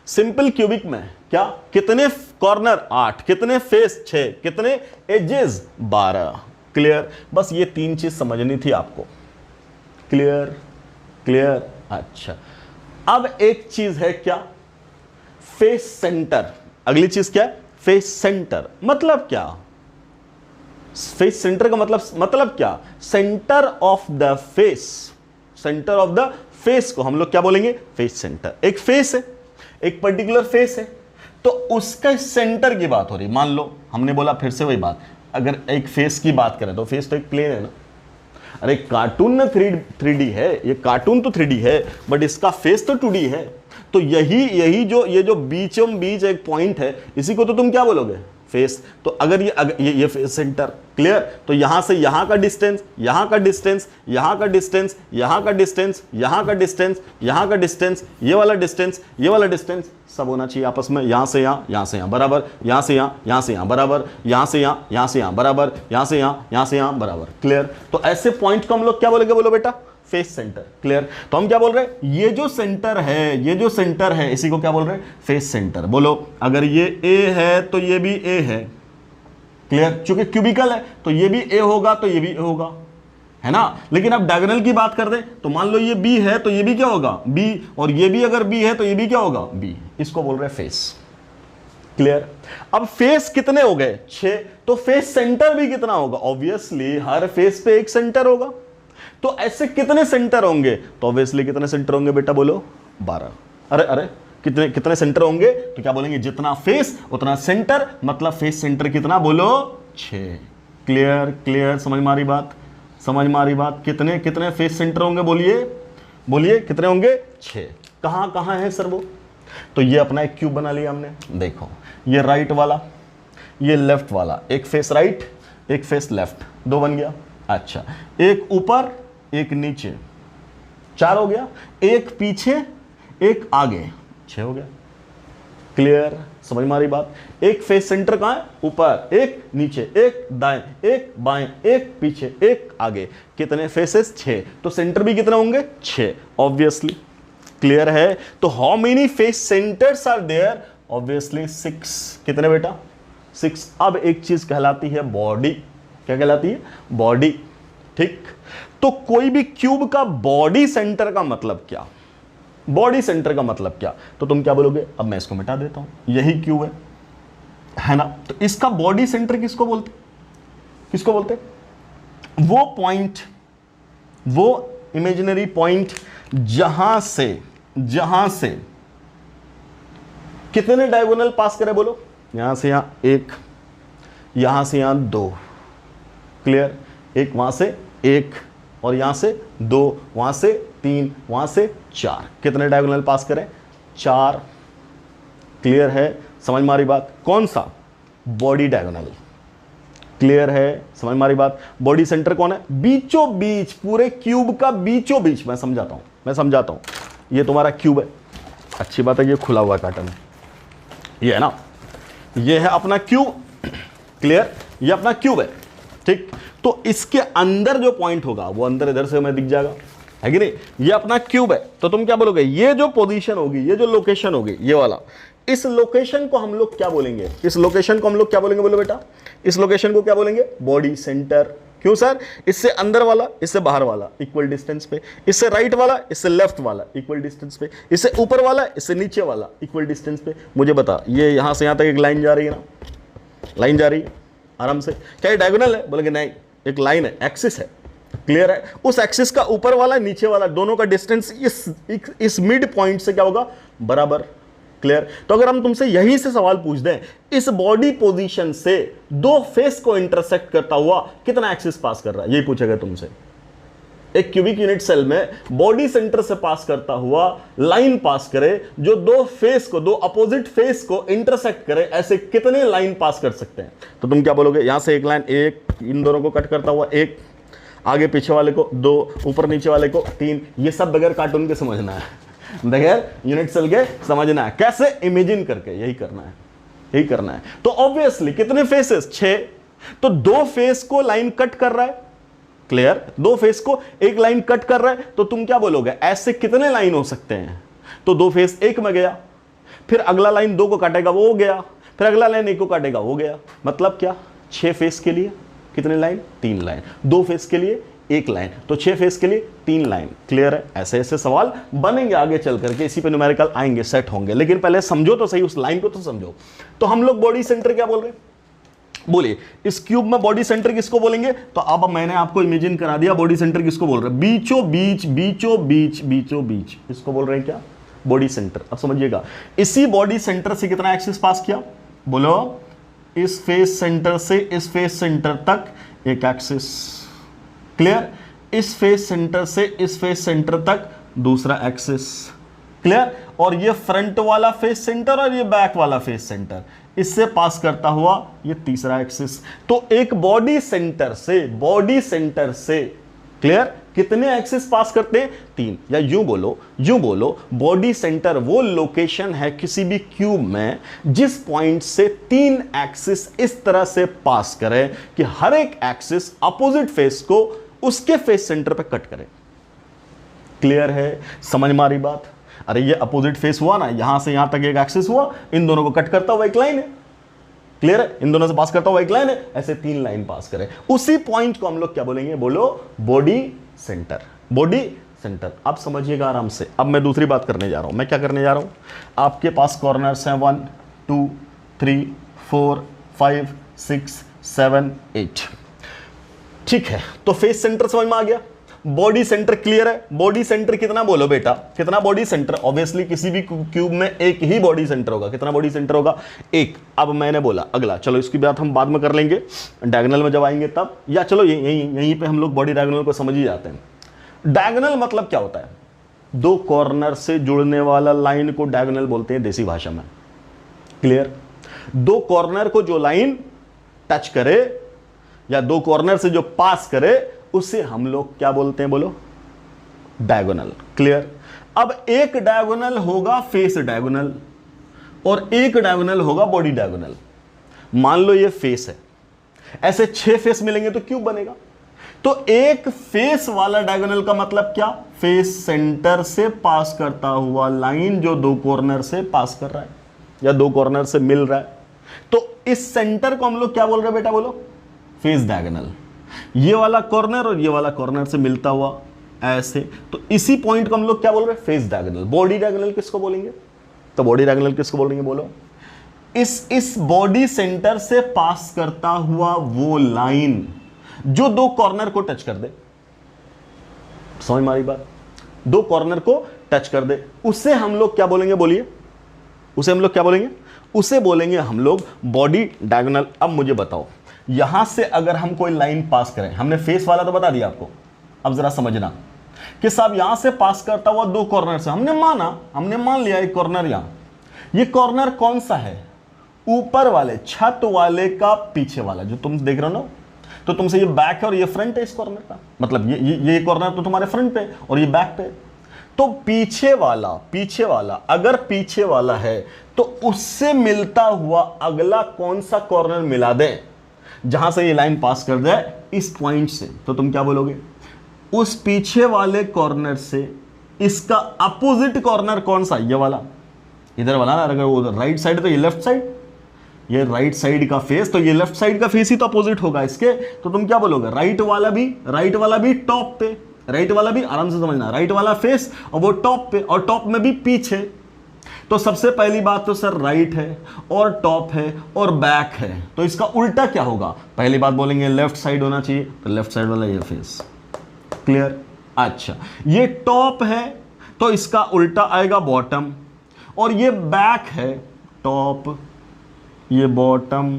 सिंपल क्यूबिक में क्या, कितने कॉर्नर, 8, कितने फेस, 6, कितने एजेस, 12। क्लियर? बस ये 3 चीज समझनी थी आपको। क्लियर? क्लियर? अच्छा, अब एक चीज है क्या, फेस सेंटर। अगली चीज क्या है, फेस सेंटर। मतलब क्या, फेस सेंटर का मतलब क्या, centre of the face. Centre of the face को हम लोग क्या बोलेंगे, फेस सेंटर। एक फेस है, एक पर्टिकुलर फेस है, तो उसका सेंटर की बात हो रही। मान लो हमने बोला, फिर से वही बात, अगर एक फेस की बात करें तो फेस तो एक प्लेन है ना। अरे कार्टून में 3D है, ये कार्टून तो 3D है, बट इसका फेस तो 2D है। तो यही जो ये जो बीचों बीच एक पॉइंट है, इसी को तो तुम क्या बोलोगे, फेस। तो अगर ये फेस सेंटर। क्लियर? तो यहां से यहां का डिस्टेंस, यहां का डिस्टेंस, यहां का डिस्टेंस, यहां का डिस्टेंस, यहां का डिस्टेंस, यहां का डिस्टेंस, ये वाला डिस्टेंस, ये वाला डिस्टेंस, सब होना चाहिए आपस में। यहां से यहां, यहां से यहां बराबर, यहां से यहां, यहां से यहां बराबर, यहां से यहां, यहां से यहां बराबर, यहां से यहां, यहां से यहां बराबर। क्लियर? तो ऐसे पॉइंट को हम लोग क्या बोलेंगे, बोलो बेटा, फेस सेंटर। क्लियर? तो हम क्या बोल रहे हैं, ये जो सेंटर है, ये जो सेंटर है, इसी को क्या बोल रहे हैं, फेस सेंटर। बोलो, अगर ये ए है तो ये भी ए है। क्लियर? चूंकि क्यूबिकल है तो ये भी ए होगा, तो ये भी ए होगा, है ना। लेकिन अब डायगोनल की बात कर दें तो मान लो ये बी है तो ये भी क्या होगा, बी, और ये भी अगर बी है तो ये भी क्या होगा, बी। इसको बोल रहे हैं फेस। क्लियर? अब फेस कितने हो गए, 6, तो फेस सेंटर भी कितना होगा, ऑब्वियसली हर फेस पे एक सेंटर होगा। तो ऐसे कितने सेंटर होंगे, तो ऑब्वियसली कितने सेंटर होंगे बेटा, बोलो 12। अरे कितने सेंटर होंगे, तो क्या बोलेंगे, जितना फेस उतना सेंटर, मतलब फेस सेंटर कितना, बोलो 6। क्लियर? क्लियर? समझ में आ रही बात? समझ में आ रही बात? कितने फेस सेंटर होंगे, बोलिए कितने होंगे, 6। कहां है सर वो, तो ये अपना एक क्यूब बना लिया हमने। देखो, ये राइट वाला, ये लेफ्ट वाला, एक फेस राइट, एक फेस लेफ्ट, 2 बन गया। अच्छा, एक ऊपर एक नीचे, 4 हो गया। एक पीछे एक आगे, 6 हो गया। क्लियर? समझ में आ रही बात? एक फेस सेंटर कहां है, ऊपर, एक नीचे, एक दाएं, एक बाएं, एक पीछे, एक आगे। कितने फेसेस, 6। तो सेंटर भी कितने होंगे, 6, ऑब्वियसली। क्लियर है? तो how many face centres are there, obviously 6। कितने बेटा, 6। अब एक चीज कहलाती है बॉडी। क्या कहलाती है, बॉडी। ठीक, तो कोई भी क्यूब का बॉडी सेंटर का मतलब क्या, बॉडी सेंटर का मतलब क्या, तो तुम क्या बोलोगे, अब मैं इसको मिटा देता हूं, यही क्यूब है ना। तो इसका बॉडी सेंटर किसको बोलते, वो पॉइंट, वो इमेजिनरी पॉइंट जहां से कितने डायगोनल पास करे, बोलो, यहां से यहां 1, यहां से यहां 2। क्लियर? एक वहां से 1, और यहां से 2, वहां से 3, वहां से 4, कितने डायगोनल पास करें? 4। क्लियर है? समझ मारी बात? कौन सा? Body diagonal. क्लियर है? समझ मारी बात? बॉडी सेंटर कौन है? बीचों बीच, पूरे क्यूब का बीचों बीच। मैं समझाता हूं। ये तुम्हारा क्यूब है, अच्छी बात है, ये खुला हुआ पैटर्न है, ये है ना, ये है अपना क्यूब। क्लियर? ये अपना क्यूब है, ठीक। तो इसके अंदर जो पॉइंट होगा वो अंदर इधर से हमें दिख जाएगा, है कि नहीं? ये अपना क्यूब है, तो तुम क्या बोलोगे? ये जो पोजीशन होगी, ये जो लोकेशन होगी, ये वाला, इस लोकेशन को हम लोग क्या बोलेंगे? इस लोकेशन को हम लोग क्या बोलेंगे? बोलो बेटा, इस लोकेशन को क्या बोलेंगे? Body centre. क्यों सर? इससे अंदर वाला, इससे बाहर वाला इक्वल डिस्टेंस पे, इससे राइट वाला, इससे लेफ्ट वाला इक्वल डिस्टेंस पे, इससे ऊपर वाला, इससे नीचे वाला इक्वल डिस्टेंस पे। मुझे बता, ये यहां से यहां तक एक लाइन जा रही है ना, लाइन जा रही है आराम से। क्या ये डायगोनल है? बोलेंगे नहीं, एक लाइन है, एक्सिस है। क्लियर है? उस एक्सिस का ऊपर वाला नीचे वाला दोनों का डिस्टेंस इस मिड पॉइंट से क्या होगा? बराबर। क्लियर? तो अगर हम तुमसे यहीं से सवाल पूछ दें, इस बॉडी पोजीशन से दो फेस को इंटरसेक्ट करता हुआ कितना एक्सिस पास कर रहा है, यही पूछेगा तुमसे। एक क्यूबिक यूनिट सेल में बॉडी सेंटर से पास करता हुआ लाइन पास करे जो दो फेस को, दो अपोजिट फेस को इंटरसेक्ट करे, ऐसे कितने लाइन पास कर सकते हैं? तो तुम क्या बोलोगे? यहां से एक लाइन, एक, इन दोनों को कट करता हुआ एक, आगे पीछे वाले को 2, ऊपर नीचे वाले को 3। ये सब बगैर कार्टून के समझना है, बगैर यूनिट सेल के समझना है, कैसे? इमेजिन करके। यही करना है, यही करना है। तो ऑब्वियसली कितने फेसेस? 6। तो दो फेस को लाइन कट कर रहा है। क्लियर? दो फेस को एक लाइन कट कर रहा है, तो तुम क्या बोलोगे? ऐसे कितने लाइन हो सकते हैं? तो दो फेस एक में गया, फिर अगला लाइन 2 को काटेगा, वो हो गया, फिर अगला लाइन 1 को काटेगा, हो गया। मतलब क्या? 6 फेस के लिए कितने लाइन? 3 लाइन। 2 फेस के लिए 1 लाइन, तो 6 फेस के लिए 3 लाइन। क्लियर है? ऐसे ऐसे सवाल बनेंगे आगे चल करके, इसी पे न्यूमेरिकल आएंगे, सेट होंगे। लेकिन पहले समझो तो सही, उस लाइन को तो समझो। तो हम लोग बॉडी सेंटर क्या बोल रहे हैं? बोलिए, इस क्यूब में बॉडी सेंटर किसको बोलेंगे? तो अब मैंने आपको इमेजिन करा दिया, बॉडी सेंटर किसको बोल रहे हैं? बीचों बीच, बीचों बीच, बीचों बीच, इसको बोल रहे हैं क्या? Body centre. अब समझिएगा, इसी बॉडी सेंटर से कितना एक्सिस पास किया? बोलो, इस फेस सेंटर से इस फेस सेंटर तक एक एक्सिस। क्लियर? इस फेस सेंटर से इस फेस सेंटर तक दूसरा एक्सिस। क्लियर? और ये फ्रंट वाला फेस सेंटर और ये बैक वाला फेस सेंटर, इससे पास करता हुआ ये तीसरा एक्सिस। तो एक बॉडी सेंटर से क्लियर कितने एक्सिस पास करते हैं? 3। या यूं बोलो बॉडी सेंटर वो लोकेशन है किसी भी क्यूब में जिस पॉइंट से 3 एक्सिस इस तरह से पास करे कि हर एक एक्सिस अपोजिट फेस को उसके फेस सेंटर पे कट करे। क्लियर है? समझ मारी बात? अरे ये अपोजिट फेस हुआ ना, यहां से यहां तक एक एक्सिस हुआ, इन दोनों को कट करता हुआ एक लाइन है। क्लियर है? इन दोनों से पास करता हुआ एक लाइन है, ऐसे 3 लाइन पास करे। उसी पॉइंट को हम लोग क्या बोलेंगे? बोलो, बॉडी सेंटर। Body centre. अब समझिएगा आराम से। अब मैं दूसरी बात करने जा रहा हूं। मैं क्या करने जा रहा हूं? आपके पास कॉर्नर्स हैं 1 2 3 4 5 6 7 8। ठीक है, तो फेस सेंटर समझ में आ गया, बॉडी सेंटर क्लियर है। बॉडी सेंटर कितना? बोलो बेटा, कितना बॉडी सेंटर? ऑब्वियसली किसी भी क्यूब में एक ही बॉडी सेंटर होगा। कितना बॉडी सेंटर होगा? 1। अब मैंने बोला अगला, चलो इसकी बात हम बाद में कर लेंगे, डायगोनल में जब आएंगे तब, या चलो यहीं पे हम लोग बॉडी डायगोनल को समझ ही जाते हैं। डायगोनल मतलब क्या होता है? दो कॉर्नर से जुड़ने वाला लाइन को डायगोनल बोलते हैं देसी भाषा में। क्लियर? दो कॉर्नर को जो लाइन टच करे या दो कॉर्नर से जो पास करे उसे हम लोग क्या बोलते हैं? बोलो, डायगोनल। क्लियर? अब एक डायगोनल होगा फेस डायगोनल और एक डायगोनल होगा बॉडी डायगोनल। मान लो ये फेस है, ऐसे 6 फेस मिलेंगे तो क्यूब बनेगा। तो एक फेस वाला डायगोनल का मतलब क्या? फेस सेंटर से पास करता हुआ लाइन जो दो कॉर्नर से पास कर रहा है या दो कॉर्नर से मिल रहा है। तो इस सेंटर को हम लोग क्या बोल रहे हैं बेटा? बोलो, फेस डायगोनल। ये वाला कॉर्नर और ये वाला कॉर्नर से मिलता हुआ ऐसे, तो इसी पॉइंट को हम लोग क्या बोल रहे हैं? Face diagonal. बॉडी डायगोनल किसको बोलेंगे? तो बॉडी डायगोनल किसको बोलेंगे? बोलो, इस बॉडी सेंटर से पास करता हुआ वो लाइन जो दो कॉर्नर को टच कर दे। समझ मारी बात? दो कॉर्नर को टच कर दे, उसे हम लोग क्या बोलेंगे? बोलिए, उसे हम लोग क्या बोलेंगे? उसे बोलेंगे हम लोग बॉडी डायगोनल। अब मुझे बताओ, यहां से अगर हम कोई लाइन पास करें, हमने फेस वाला तो बता दिया आपको, अब जरा समझना कि साहब यहां से पास करता हुआ दो कॉर्नर से, हमने मान लिया एक कॉर्नर यहां। ये कॉर्नर कौन सा है? ऊपर वाले छत वाले का पीछे वाला, जो तुम देख रहे हो ना, तो तुमसे ये बैक है और ये फ्रंट है इस कॉर्नर का, मतलब ये कॉर्नर तो तुम्हारे फ्रंट पे और ये बैक पे। तो पीछे वाला अगर पीछे वाला है तो उससे मिलता हुआ अगला कौन सा कॉर्नर मिला दे जहां से ये लाइन पास कर जाए इस पॉइंट से, तो तुम क्या बोलोगे? उस पीछे वाले कॉर्नर से इसका अपोजिट कॉर्नर कौन सा? ये वाला, इधर वाला ना। अगर वो राइट साइड तो ये लेफ्ट साइड, ये राइट साइड का फेस, तो ये लेफ्ट साइड का फेस ही तो अपोजिट होगा इसके। तो तुम क्या बोलोगे? राइट वाला भी टॉप पे, राइट वाला भी, आराम से समझना, राइट वाला फेस और वो टॉप पे, और टॉप में भी पीछे। तो सबसे पहली बात तो सर राइट है और टॉप है और बैक है, तो इसका उल्टा क्या होगा? पहली बात बोलेंगे लेफ्ट साइड होना चाहिए, तो लेफ्ट साइड वाला ये फेस। क्लियर? अच्छा, ये टॉप है तो इसका उल्टा आएगा बॉटम, और ये बैक है, टॉप, ये बॉटम,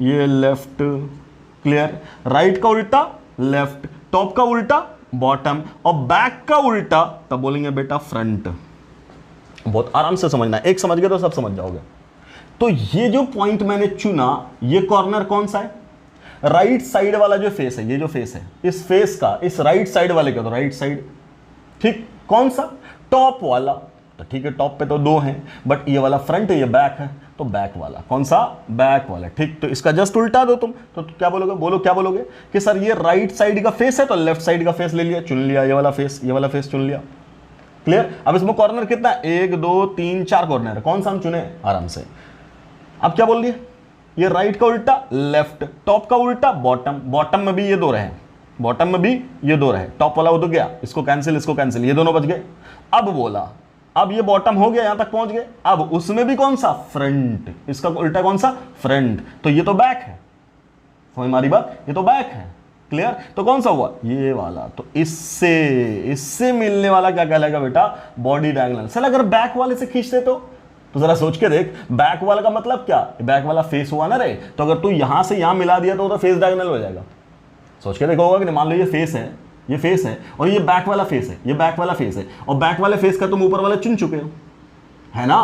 ये लेफ्ट। क्लियर? राइट का उल्टा लेफ्ट, टॉप का उल्टा बॉटम, और बैक का उल्टा तब बोलेंगे बेटा फ्रंट। बहुत आराम से समझना, एक समझ गए तो सब समझ जाओगे। तो ये जो पॉइंट मैंने चुना, ये कॉर्नर कौन सा है? राइट साइड वाला जो फेस है, ये जो फेस है, इस फेस का, इस राइट साइड वाले का, तो राइट साइड। ठीक, कौन सा? टॉप वाला। तो ठीक है, टॉप पे तो दो हैं, बट ये वाला फ्रंट है, ये बैक है, तो बैक वाला। कौन सा? बैक वाला। ठीक, तो इसका जस्ट उल्टा दो तुम, तो क्या बोलोगे? बोलो क्या बोलोगे? कि सर ये राइट साइड का फेस है तो लेफ्ट साइड का फेस ले लिया, चुन लिया, ये वाला फेस चुन लिया। क्लियर? अब इसमें कॉर्नर कितना है? 1 2 3 4 कॉर्नर है, कौन सा हम चुने? आराम से। अब क्या बोल दिया? ये राइट का उल्टा लेफ्ट, टॉप का उल्टा बॉटम, बॉटम में भी ये दो रहे, बॉटम में भी ये दो रहे, टॉप वाला वो तो गया, इसको कैंसिल, ये दोनों बच गए। अब बोला, अब ये बॉटम हो गया, यहां तक पहुंच गए। अब उसमें भी कौन सा? फ्रंट, इसका उल्टा कौन सा? फ्रंट, तो ये तो बैक है। समझ मारी बात? ये तो बैक है। क्लियर? तो कौन सा हुआ? ये वाला। तो इससे मिलने वाला क्या कहलाएगा बेटा? Body diagonal. चल अगर बैक वाले से खींचते तो जरा सोच के देख, बैक वाला का मतलब क्या? बैक वाला फेस हुआ ना रे, तो अगर तू यहां से यहां मिला दिया तो फेस डायगोनल हो जाएगा। सोच के देखो होगा कि नहीं? मान लो ये फेस है और ये बैक वाला फेस है, और बैक वाले फेस का तुम ऊपर वाला चुन चुके हो, है ना,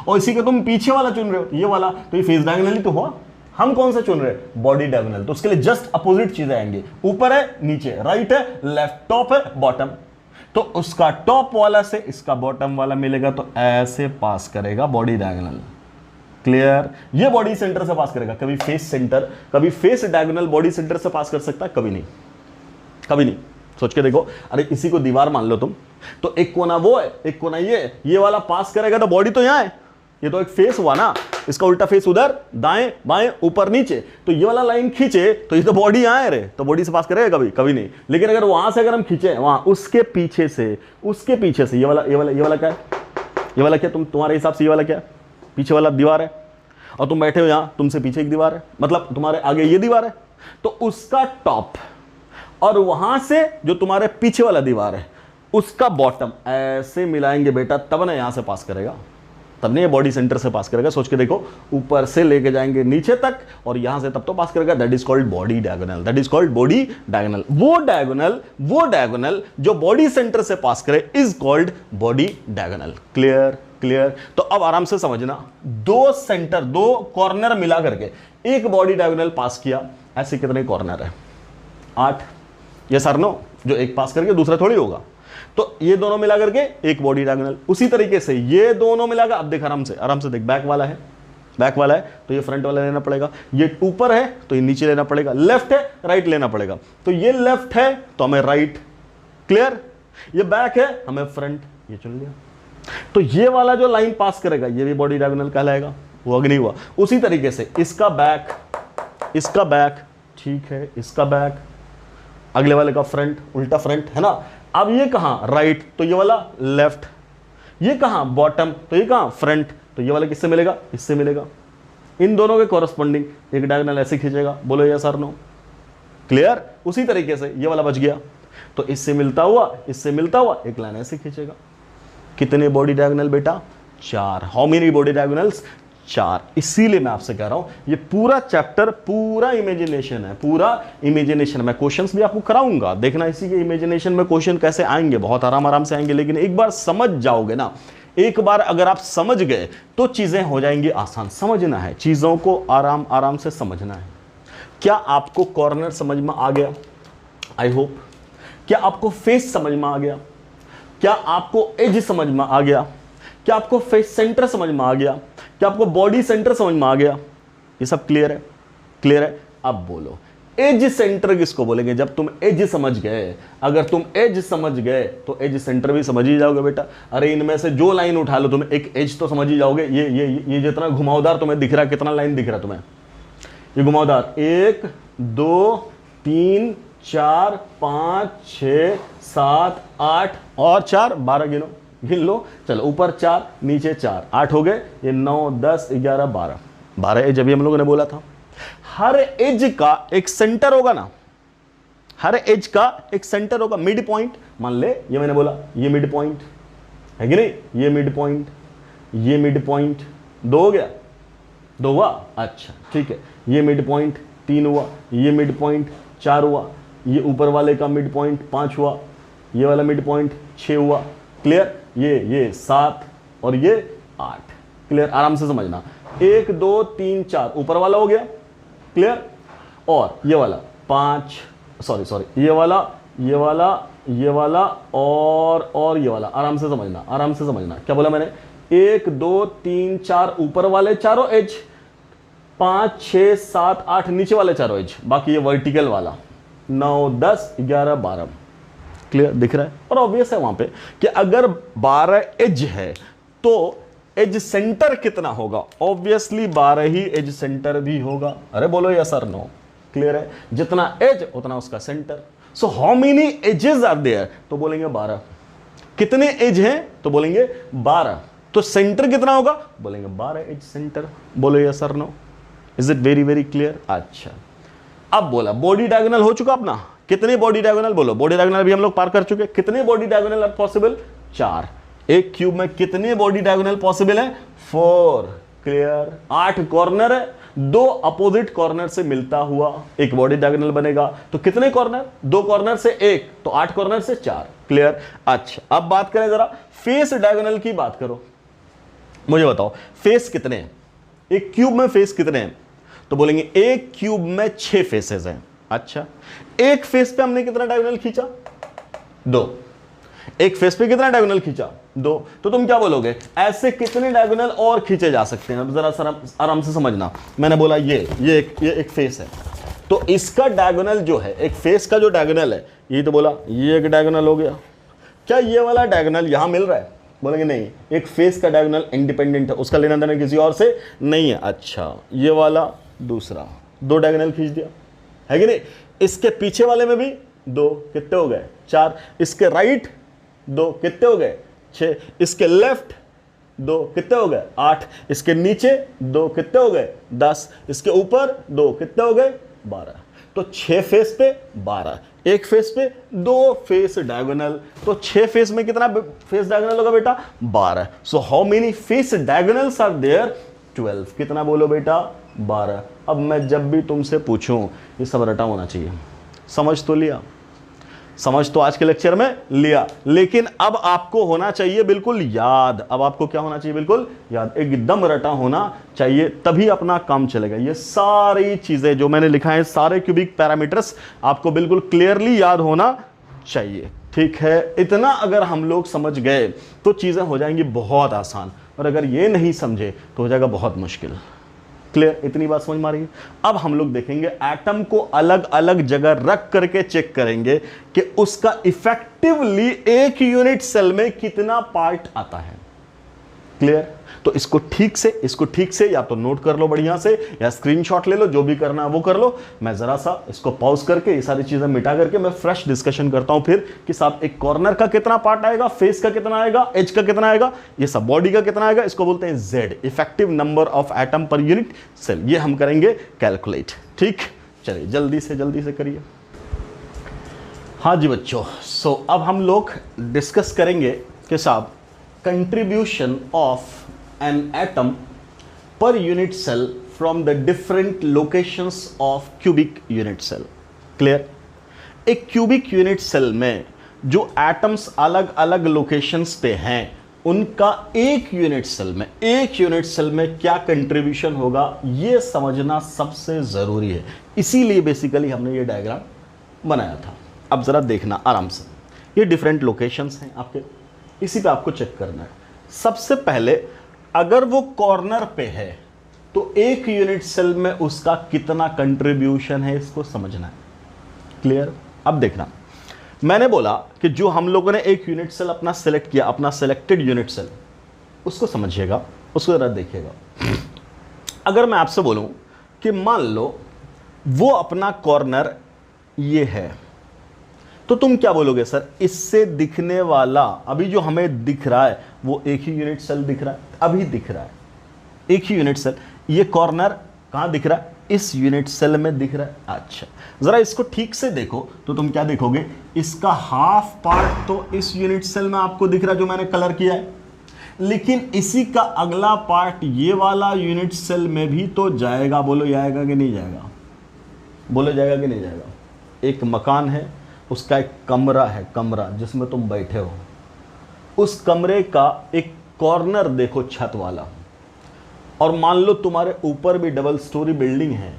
और इसी का तुम पीछे वाला चुन रहे हो, ये वाला, तो ये फेस डायगोनल ही तो हुआ। हम कौन सा चुन रहे हैं? Body diagonal. तो उसके लिए जस्ट अपोजिट चीजें आएंगी, ऊपर है नीचे, राइट है लेफ्ट, टॉप है बॉटम। तो उसका टॉप वाला से इसका बॉटम वाला मिलेगा, तो ऐसे पास करेगा बॉडी डायगोनल। क्लियर? ये बॉडी सेंटर से पास करेगा, कभी फेस डायगोनल बॉडी सेंटर से पास कर सकता है? कभी नहीं। सोच के देखो, अरे इसी को दीवार मान लो तुम, तो एक कोना वो है, एक कोना ये वाला पास करेगा, तो बॉडी तो यहां है, ये तो एक फेस हुआ ना, इसका उल्टा फेस उधर, दाएं बाएं ऊपर नीचे, तो ये वाला लाइन खींचे तो ये तो बॉडी यहां है रे, तो बॉडी से पास करेगा? कभी नहीं। लेकिन अगर वहां से अगर हम खींचे, वहां उसके पीछे से ये वाला क्या है? ये वाला क्या तुम्हारे हिसाब से? ये वाला क्या है? पीछे वाला दीवार है, और तुम बैठे हो यहां, तुमसे पीछे एक दीवार है, मतलब तुम्हारे आगे ये दीवार है, तो उसका टॉप और वहां से जो तुम्हारे पीछे वाला दीवार है उसका बॉटम ऐसे मिलाएंगे बेटा, तब ना यहां से पास करेगा, तब नहीं ये बॉडी सेंटर से पास करेगा। सोच के देखो, ऊपर से लेके जाएंगे नीचे तक और यहां से तब तो पास करेगा। That is called body diagonal. वो डायगोनल जो बॉडी सेंटर से पास करे is called body diagonal. Clear? तो अब आराम से समझना, दो कॉर्नर मिला करके एक बॉडी डायगोनल पास किया, ऐसे कितने कॉर्नर है? 8। ये सर नो, जो एक पास करके दूसरा थोड़ी होगा, तो ये दोनों मिला करके एक बॉडी डायगोनल। उसी तरीके से ये दोनों मिलाकर, अब देख आराम से देख, बैक वाला है तो ये फ्रंट वाला लेना पड़ेगा, ये ऊपर है तो ये नीचे लेना पड़ेगा, लेफ्ट है राइट लेना पड़ेगा, तो ये लेफ्ट है तो हमें राइट। क्लियर? ये बैक है, हमें फ्रंट, ये चुन लिया। तो ये वाला जो लाइन पास करेगा ये भी बॉडी डायगोनल कहलाएगा। वो अगर नहीं हुआ, उसी तरीके से इसका बैक, ठीक है, इसका बैक, अगले वाले का फ्रंट, उल्टा फ्रंट, है ना। अब ये कहां? राइट, तो ये वाला लेफ्ट, ये कहां? बॉटम, तो ये कहां? फ्रंट, तो ये वाला किससे मिलेगा? इससे मिलेगा। इन दोनों के कॉरस्पॉन्डिंग एक डायगोनल ऐसे खींचेगा। बोलो यस और नो? क्लियर? उसी तरीके से ये वाला बच गया, तो इससे मिलता हुआ एक लाइन ऐसे खींचेगा। कितने बॉडी डायगोनल बेटा? 4। How many body diagonals? 4। इसीलिए मैं आपसे कह रहा हूं ये पूरा चैप्टर पूरा इमेजिनेशन है, पूरा इमेजिनेशन। मैं क्वेश्चंस भी आपको कराऊंगा, देखना इसी के इमेजिनेशन में क्वेश्चन कैसे आएंगे, बहुत आराम आराम से आएंगे। लेकिन एक बार समझ जाओगे ना, एक बार अगर आप समझ गए तो चीजें हो जाएंगी आसान। समझना है, चीजों को आराम आराम से समझना है। क्या आपको कॉर्नर समझ में आ गया? I hope. क्या आपको फेस समझ में आ गया? क्या आपको एज समझ में आ गया? क्या आपको फेस सेंटर समझ में आ गया? क्या आपको बॉडी सेंटर समझ में आ गया? ये सब क्लियर है? क्लियर है। अब बोलो एज सेंटर किसको बोलेंगे? जब तुम एज समझ गए, अगर तुम एज समझ गए तो एज सेंटर भी समझ ही जाओगे बेटा। अरे इनमें से जो लाइन उठा लो तुम एक एज तो समझ ही जाओगे। ये जितना घुमावदार तुम्हें दिख रहा है, कितना लाइन दिख रहा है तुम्हें? ये घुमावदार 1 2 3 4 5 6 7 8 और 4, 12 गिन लो। चलो ऊपर 4 नीचे 4, 8 हो गए। ये 9 10 11 12 एज अभी हम लोगों ने बोला था। हर एज का एक सेंटर होगा ना, हर एज का एक सेंटर होगा, मिड पॉइंट। मान ले ये मैंने बोला ये मिड पॉइंट है कि नहीं? ये मिड पॉइंट, ये मिड पॉइंट। 2 हो गया? 2 हुआ? अच्छा ठीक है। ये मिड पॉइंट 3 हुआ, ये मिड पॉइंट 4 हुआ, ये ऊपर वाले का मिड पॉइंट 5 हुआ, ये वाला मिड पॉइंट 6 हुआ। क्लियर? ये 7 और ये 8। क्लियर? आराम से समझना। 1 2 3 4 ऊपर वाला हो गया। क्लियर? और ये वाला 5, सॉरी ये वाला और ये वाला। आराम से समझना, आराम से समझना। क्या बोला मैंने? 1 2 3 4 ऊपर वाले चारों एज, 5 6 7 8 नीचे वाले चारों एज, बाकी ये वर्टिकल वाला 9 10 11 12। क्लियर? दिख रहा है? और ऑब्वियस है वहां पे कि अगर 12 एज है तो एज सेंटर कितना होगा? ऑब्वियसली 12 ही एज सेंटर भी होगा। अरे बोलो यस और नो। क्लियर है? जितना एज उतना उसका centre. So how many edges are there? तो बोलेंगे 12। कितने एज हैं? तो बोलेंगे 12। तो सेंटर कितना होगा? बोलेंगे 12 एज सेंटर। बोलो यस और no. Is it very very clear? अच्छा अब बोला बॉडी डायगोनल हो चुका अपना। कितने बॉडी डायगोनल? बोलो बॉडी डायगोनल भी हम लोग पार कर चुके। कितने बॉडी डायगोनल आर पॉसिबल? 4। एक क्यूब में कितने बॉडी डायगोनल पॉसिबल है? 4। क्लियर? 8 कॉर्नर है, 2 अपोजिट कॉर्नर से मिलता हुआ एक बॉडी डायगोनल बनेगा। तो कितने कॉर्नर? 2 कॉर्नर से 1, तो 8 कॉर्नर से 4। क्लियर? अच्छा अब बात करें जरा फेस डायगोनल की बात करो। मुझे बताओ फेस कितने हैं? एक क्यूब में फेस कितने हैं? तो बोलेंगे एक क्यूब में 6 फेसेस हैं। अच्छा एक फेस पे हमने कितना डायगोनल खींचा? 2। एक फेस पे कितना डायगोनल खींचा? 2। तो तुम क्या बोलोगे? ऐसे कितने डायगोनल और खींचे जा सकते हैं? अब जरा आराम से समझना। मैंने बोला ये एक फेस है, तो इसका डायगोनल जो है, एक फेस का जो डायगोनल है, ये तो बोला ये एक डायगोनल हो गया। क्या ये वाला डायगोनल यहां मिल रहा है? बोलेंगे नहीं, एक फेस का डायगोनल इंडिपेंडेंट है, उसका लेना देना किसी और से नहीं है। अच्छा ये वाला दूसरा, 2 डायगोनल खींच दिया, है कि नहीं? इसके पीछे वाले में भी 2, कितने हो गए? 4। इसके राइट 2, कितने हो गए? 6। इसके लेफ्ट 2, कितने हो गए? 8। इसके नीचे 2, कितने हो गए? 10। इसके ऊपर 2, कितने हो गए? 12। तो 6 फेस पे 12, एक फेस पे 2 फेस डायगोनल। तो 6 फेस में कितना फेस डायगोनल होगा बेटा? 12। So how many face diagonals are there? 12। कितना बोलो बेटा? 12। अब मैं जब भी तुमसे पूछूं, ये सब रटा होना चाहिए। समझ तो लिया? समझ तो आज के लेक्चर में लिया, लेकिन अब आपको होना चाहिए बिल्कुल याद। अब आपको क्या होना चाहिए? बिल्कुल याद, एकदम रटा होना चाहिए, तभी अपना काम चलेगा। ये सारी चीजें जो मैंने लिखा है, सारे क्यूबिक पैरामीटर्स आपको बिल्कुल क्लियरली याद होना चाहिए। ठीक है? इतना अगर हम लोग समझ गए तो चीजें हो जाएंगी बहुत आसान, और अगर ये नहीं समझे तो हो जाएगा बहुत मुश्किल। क्लियर? इतनी बात समझ में आ रही है? अब हम लोग देखेंगे एटम को अलग अलग जगह रख करके चेक करेंगे कि उसका इफेक्टिवली एक यूनिट सेल में कितना पार्ट आता है। क्लियर? तो इसको ठीक से या तो नोट कर लो बढ़िया से, या स्क्रीनशॉट ले लो, जो भी करना है वो कर लो। मैं जरा सा इसको पॉज करके ये सारी चीजें मिटा करके मैं फ्रेश डिस्कशन करता हूं फिर कि साहब एक कॉर्नर का कितना पार्ट आएगा, फेस का कितना आएगा, एज का कितना आएगा, ये सब बॉडी का कितना आएगा। इसको बोलते हैं Z, effective number of atom per unit cell. ये हम करेंगे कैलकुलेट। ठीक? चलिए जल्दी से करिए। हाँ जी बच्चों, सो अब हम लोग डिस्कस करेंगे कि साहब contribution of an atom per unit cell from the different locations of cubic unit cell. Clear? एक क्यूबिक यूनिट सेल में जो एटम्स अलग अलग लोकेशंस पे हैं उनका एक यूनिट सेल में क्या कंट्रीब्यूशन होगा ये समझना सबसे जरूरी है। इसीलिए बेसिकली हमने ये डायग्राम बनाया था। अब जरा देखना आराम से, ये डिफरेंट लोकेशंस हैं आपके, इसी पे आपको चेक करना है। सबसे पहले अगर वो कॉर्नर पे है तो एक यूनिट सेल में उसका कितना कंट्रीब्यूशन है इसको समझना है। क्लियर? अब देखना, मैंने बोला कि जो हम लोगों ने एक यूनिट सेल अपना सेलेक्ट किया, अपना सेलेक्टेड यूनिट सेल, उसको समझिएगा, उसको जरा देखिएगा। अगर मैं आपसे बोलूं कि मान लो वो अपना कॉर्नर ये है, तो तुम क्या बोलोगे? सर इससे दिखने वाला अभी जो हमें दिख रहा है वो एक ही यूनिट सेल दिख रहा है, अभी दिख रहा है एक ही यूनिट सेल। ये कॉर्नर कहां दिख रहा है? इस यूनिट सेल में दिख रहा है। अच्छा, जरा इसको ठीक से देखो तो तुम क्या देखोगे? इसका हाफ पार्ट तो इस यूनिट सेल में आपको दिख रहा है जो मैंने कलर किया है, लेकिन इसी का अगला पार्ट ये वाला यूनिट सेल में भी तो जाएगा। बोलो जाएगा कि नहीं जाएगा? बोलो जाएगा कि नहीं जाएगा? एक मकान है, उसका एक कमरा है, कमरा जिसमें तुम बैठे हो, उस कमरे का एक कॉर्नर देखो छत वाला, और मान लो तुम्हारे ऊपर भी डबल स्टोरी बिल्डिंग है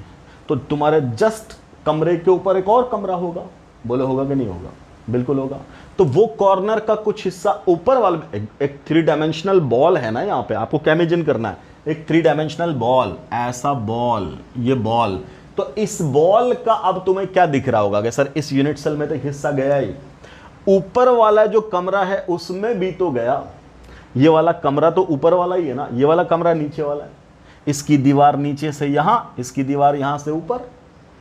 तो तुम्हारे जस्ट कमरे के ऊपर एक और कमरा होगा। बोले होगा कि नहीं होगा? बिल्कुल होगा। तो वो कॉर्नर का कुछ हिस्सा ऊपर वाला, एक 3 डायमेंशनल बॉल है ना, यहाँ पे आपको क्या इमेजिन करना है? एक 3 डायमेंशनल बॉल, ऐसा बॉल, ये बॉल। तो इस बॉल का अब तुम्हें क्या दिख रहा होगा कि सर इस यूनिट सेल में तो हिस्सा गया ही, ऊपर वाला जो कमरा है उसमें भी तो गया। ये वाला कमरा तो ऊपर वाला ही है ना, ये वाला कमरा नीचे वाला है। इसकी दीवार नीचे से यहां, इसकी दीवार यहां से ऊपर।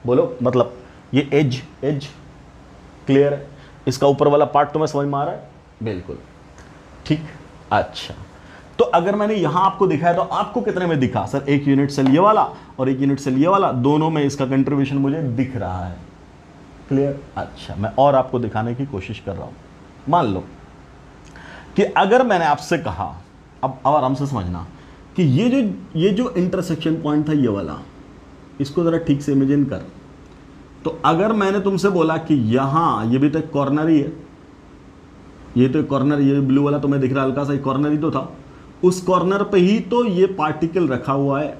बोलो मतलब ये एज क्लियर है? इसका ऊपर वाला पार्ट तुम्हें समझ में आ रहा है? बिल्कुल ठीक। अच्छा, तो अगर मैंने यहां आपको दिखाया तो आपको कितने में दिखा? सर एक यूनिट सेल ये वाला और एक यूनिट सेल ये वाला, दोनों में इसका कंट्रीब्यूशन मुझे दिख रहा है। क्लियर? अच्छा, मैं और आपको दिखाने की कोशिश कर रहा हूं। मान लो कि अगर मैंने आपसे कहा, अब आराम से समझना, कि ये जो इंटरसेक्शन पॉइंट था ये वाला, इसको जरा ठीक से इमेजिन कर। तो अगर मैंने तुमसे बोला कि यहां, ये भी तो एक कॉर्नर ही है, ये तो एक कॉर्नर, ये ब्लू वाला तुम्हें दिख रहा है हल्का सा, एक कॉर्नर ही तो था, उस कॉर्नर पे ही तो ये पार्टिकल रखा हुआ है।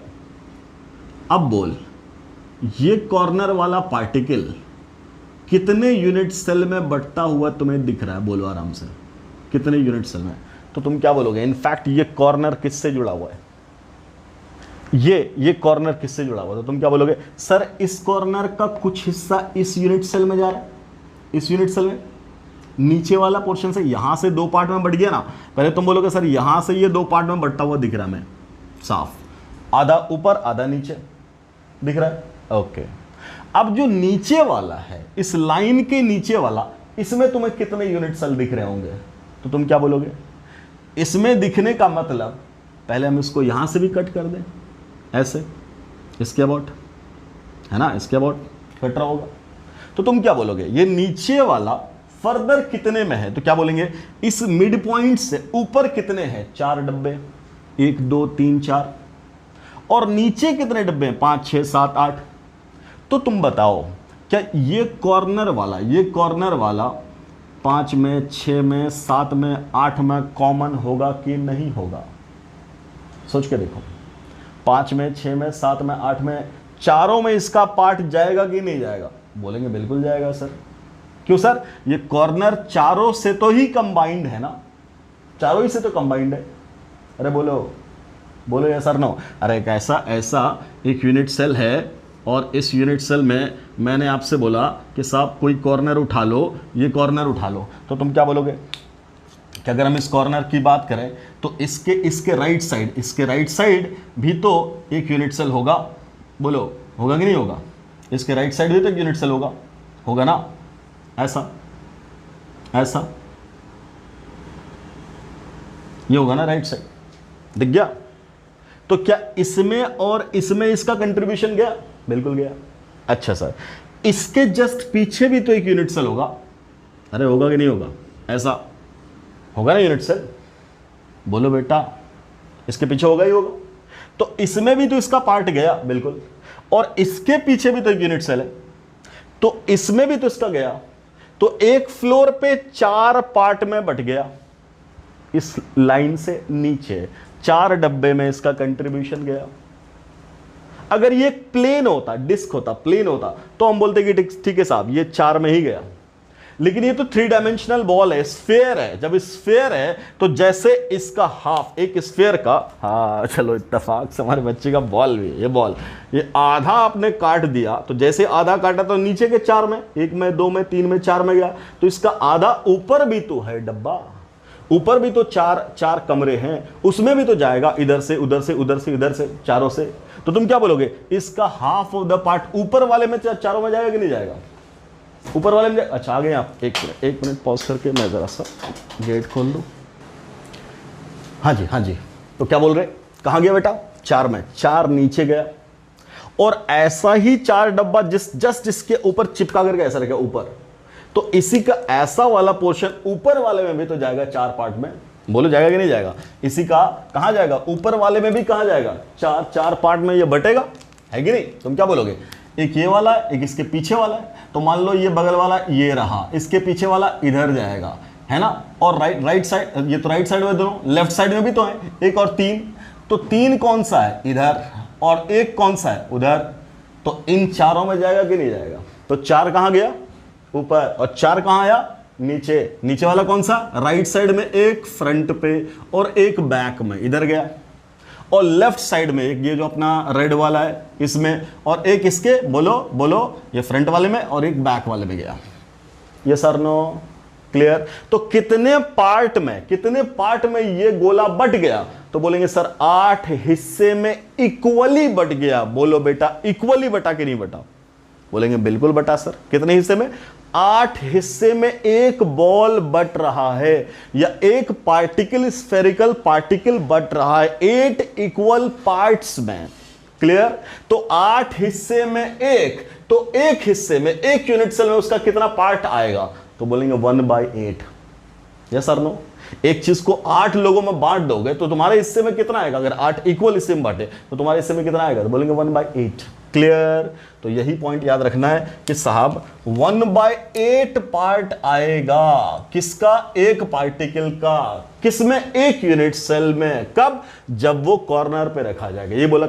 अब बोल, ये कॉर्नर वाला पार्टिकल कितने यूनिट सेल में बंटता हुआ तुम्हें दिख रहा है? बोलो आराम से, कितने यूनिट सेल में? तो तुम क्या बोलोगे? इनफैक्ट ये कॉर्नर किससे जुड़ा हुआ है? ये कॉर्नर किससे जुड़ा हुआ है? तो तुम क्या बोलोगे? सर इस कॉर्नर का कुछ हिस्सा इस यूनिट सेल में जा रहा है, इस यूनिट सेल में नीचे वाला पोर्शन से, यहां से 2 पार्ट में बट गया ना। पहले तुम बोलोगे सर यहां से ये 2 पार्ट में बटता हुआ दिख रहा है, मैं साफ, आधा ऊपर आधा नीचे दिख रहा है। ओके, अब जो नीचे वाला है, इस लाइन के नीचे वाला, इसमें तुम्हें कितने यूनिट सेल दिख रहे होंगे? तो तुम क्या बोलोगे? इसमें दिखने का मतलब, पहले हम इसको यहां से भी कट कर दें, ऐसे, इसके अबाउट, है ना, इसके अबाउट कट रहा होगा। तो तुम क्या बोलोगे? ये नीचे वाला फर्दर कितने में है? तो क्या बोलेंगे? इस मिड पॉइंट से ऊपर कितने हैं? 4 डब्बे, 1 2 3 4, और नीचे कितने डब्बे हैं? 5 6 7 8। तो तुम बताओ, क्या ये कॉर्नर वाला 5 में, 6 में, 7 में, 8 में कॉमन होगा कि नहीं होगा? सोच के देखो, 5 में, 6 में, 7 में, 8 में, चारों में इसका पार्ट जाएगा कि नहीं जाएगा? बोलेंगे बिल्कुल जाएगा सर। क्यों सर? ये कॉर्नर चारों से तो ही कंबाइंड है ना, चारों ही से तो कंबाइंड है। अरे बोलो यस सर नो। अरे ऐसा एक यूनिट सेल है और इस यूनिट सेल में मैंने आपसे बोला कि साहब कोई कॉर्नर उठा लो, ये कॉर्नर उठा लो, तो तुम क्या बोलोगे? कि अगर हम इस कॉर्नर की बात करें तो इसके राइट साइड भी तो एक यूनिट सेल होगा। बोलो होगा कि नहीं होगा? इसके राइट साइड भी तो एक यूनिट सेल होगा ना, ऐसा ये होगा ना, राइट साइड दिख गया। तो क्या इसमें और इसमें इसका कंट्रीब्यूशन गया? बिल्कुल गया। अच्छा सर, इसके जस्ट पीछे भी तो एक यूनिट सेल होगा। अरे होगा कि नहीं होगा? ऐसा होगा ना यूनिट सेल। बोलो बेटा, इसके पीछे होगा ही होगा। तो इसमें भी तो इसका पार्ट गया बिल्कुल, और इसके पीछे भी तो एक यूनिट सेल है, तो इसमें भी तो इसका गया, तो एक फ्लोर पे 4 पार्ट में बट गया, इस लाइन से नीचे 4 डब्बे में इसका कंट्रीब्यूशन गया। अगर ये प्लेन होता, डिस्क होता, प्लेन होता, तो हम बोलते कि ठीक है साहब ये 4 में ही गया, लेकिन ये तो 3 डायमेंशनल बॉल है, स्फेयर है। जब स्फेयर है तो जैसे इसका हाफ, एक स्फेयर का, हाँ चलो इत्तेफाक से हमारे बच्चे का बॉल भी, ये बॉल ये आधा आपने काट दिया, तो जैसे आधा काटा तो नीचे के 4 में, 1 में, 2 में, 3 में, 4 में गया, तो इसका आधा ऊपर भी तो है डब्बा, ऊपर भी तो 4 कमरे हैं, उसमें भी तो जाएगा, इधर से उधर से, उधर से इधर से, चारों से। तो तुम क्या बोलोगे, इसका हाफ ऑफ द पार्ट ऊपर वाले में, चारों में जाएगा कि नहीं जाएगा, ऊपर वाले में जाएगा। अच्छा आ गए आप, एक मिनट पॉज करके मैं जरा सा गेट खोल दूं। हाँ जी, हाँ जी, तो क्या बोल रहे, कहां गया बेटा, 4 में, 4 नीचे गया, और ऐसा ही 4 डब्बा जस्ट इसके ऊपर चिपका करके ऐसा रखेगा ऊपर, तो इसी का ऐसा वाला पोर्शन ऊपर वाले में भी तो जाएगा 4 पार्ट में। बोलो जाएगा कि नहीं जाएगा, इसी का कहां जाएगा, ऊपर वाले में भी कहां जाएगा, 4 पार्ट में ये बटेगा, है कि नहीं। तुम क्या बोलोगे, एक ये वाला है, एक इसके पीछे वाला है, तो मान लो ये बगल वाला ये रहा, इसके पीछे वाला इधर जाएगा, है ना, और राइट साइड, ये तो राइट साइड में दोनों, लेफ्ट साइड में भी तो है 1 और 3, तो 3 कौन सा है इधर, और 1 कौन सा है उधर, तो इन चारों में जाएगा कि नहीं जाएगा। तो 4 कहां गया ऊपर, और 4 कहां आया नीचे, नीचे वाला कौन सा, राइट साइड में एक फ्रंट पे और एक बैक में इधर गया, और लेफ्ट साइड में एक ये जो अपना रेड वाला है इसमें, और एक इसके, बोलो ये फ्रंट वाले में और एक बैक वाले में गया। ये सर नो क्लियर। तो कितने पार्ट में ये गोला बट गया, तो बोलेंगे सर 8 हिस्से में इक्वली बट गया। बोलो बेटा इक्वली बटा कि नहीं बटा, बोलेंगे बिल्कुल बटा सर। कितने हिस्से में, 8 हिस्से में एक बॉल बट रहा है, या एक पार्टिकल, स्फेरिकल पार्टिकल बट रहा है 8 इक्वल पार्ट्स में। क्लियर। तो 8 हिस्से में एक, तो एक हिस्से में, एक यूनिट सेल में उसका कितना पार्ट आएगा, तो बोलेंगे 1/8। Yes sir no. एक चीज को 8 लोगों में बांट दोगे तो तुम्हारे हिस्से में कितना आएगा, अगर 8 इक्वल हिस्से में बांटे तो तुम्हारे हिस्से में कितना आएगा, तो बोलेंगे 1/8। क्लियर। तो यही पॉइंट याद रखना है कि साहब 1/8 पार्ट आएगा किसका, एक पार्टिकल का, किसमें, एक यूनिट सेल में। कब, जब वो कॉर्नर पे रखा जाएगा। ये बोला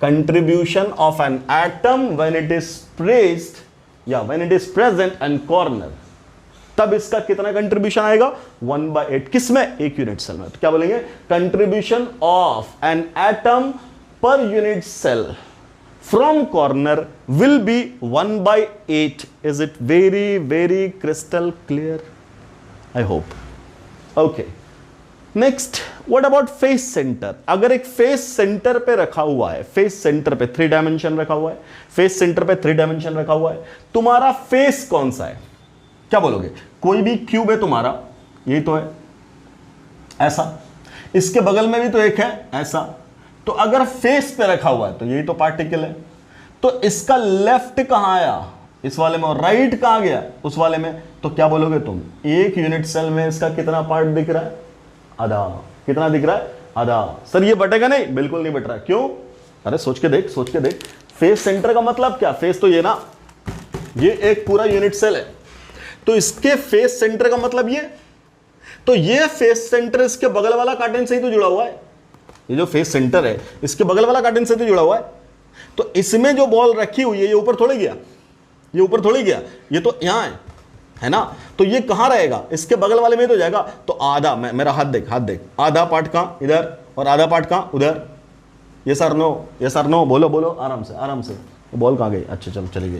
contribution of an atom when it is placed या when it is present in corner, तब इसका कितना कंट्रीब्यूशन आएगा, 1/8। किसमें, एक यूनिट सेल में। तो क्या बोलेंगे, contribution of an atom per unit cell from corner will be 1/8. Is it very crystal clear? I hope. Okay. Next, what about face center? अगर एक face center पे रखा हुआ है, face center पे 3 डायमेंशन रखा हुआ है, face center पे 3 डायमेंशन रखा हुआ है, तुम्हारा face कौन सा है, क्या बोलोगे। कोई भी क्यूब है तुम्हारा, यही तो है, ऐसा, इसके बगल में भी तो एक है ऐसा, तो अगर फेस पे रखा हुआ है तो यही तो पार्टिकल है। तो इसका लेफ्ट कहां आया, इस वाले में, और राइट कहां गया, उस वाले में। तो क्या बोलोगे तुम, एक यूनिट सेल में इसका कितना पार्ट दिख रहा है, आधा। कितना दिख रहा है, आधा। सर ये बटेगा नहीं, बिल्कुल नहीं बट रहा। क्यों, अरे सोच के देख। फेस सेंटर का मतलब क्या, फेस तो ये ना, ये एक पूरा यूनिट सेल है, तो इसके फेस सेंटर का मतलब ये, तो ये फेस सेंटर इसके बगल वाला कार्टेन से ही तो जुड़ा हुआ है। ये जो फेस सेंटर है इसके बगल वाला कार्टेन से तो जुड़ा हुआ है, तो इसमें जो बॉल रखी हुई है ये ऊपर थोड़ी गया, ये ऊपर थोड़ी गया, ये तो यहां है ना। तो ये कहां रहेगा, इसके बगल वाले में तो जाएगा। तो आधा, मेरा हाथ देख, आधा पार्ट कहां, इधर, और आधा पार्ट कहां, उधर। ये सर नो, बोलो आराम से। बॉल कहां गई, अच्छा चलो चली गई।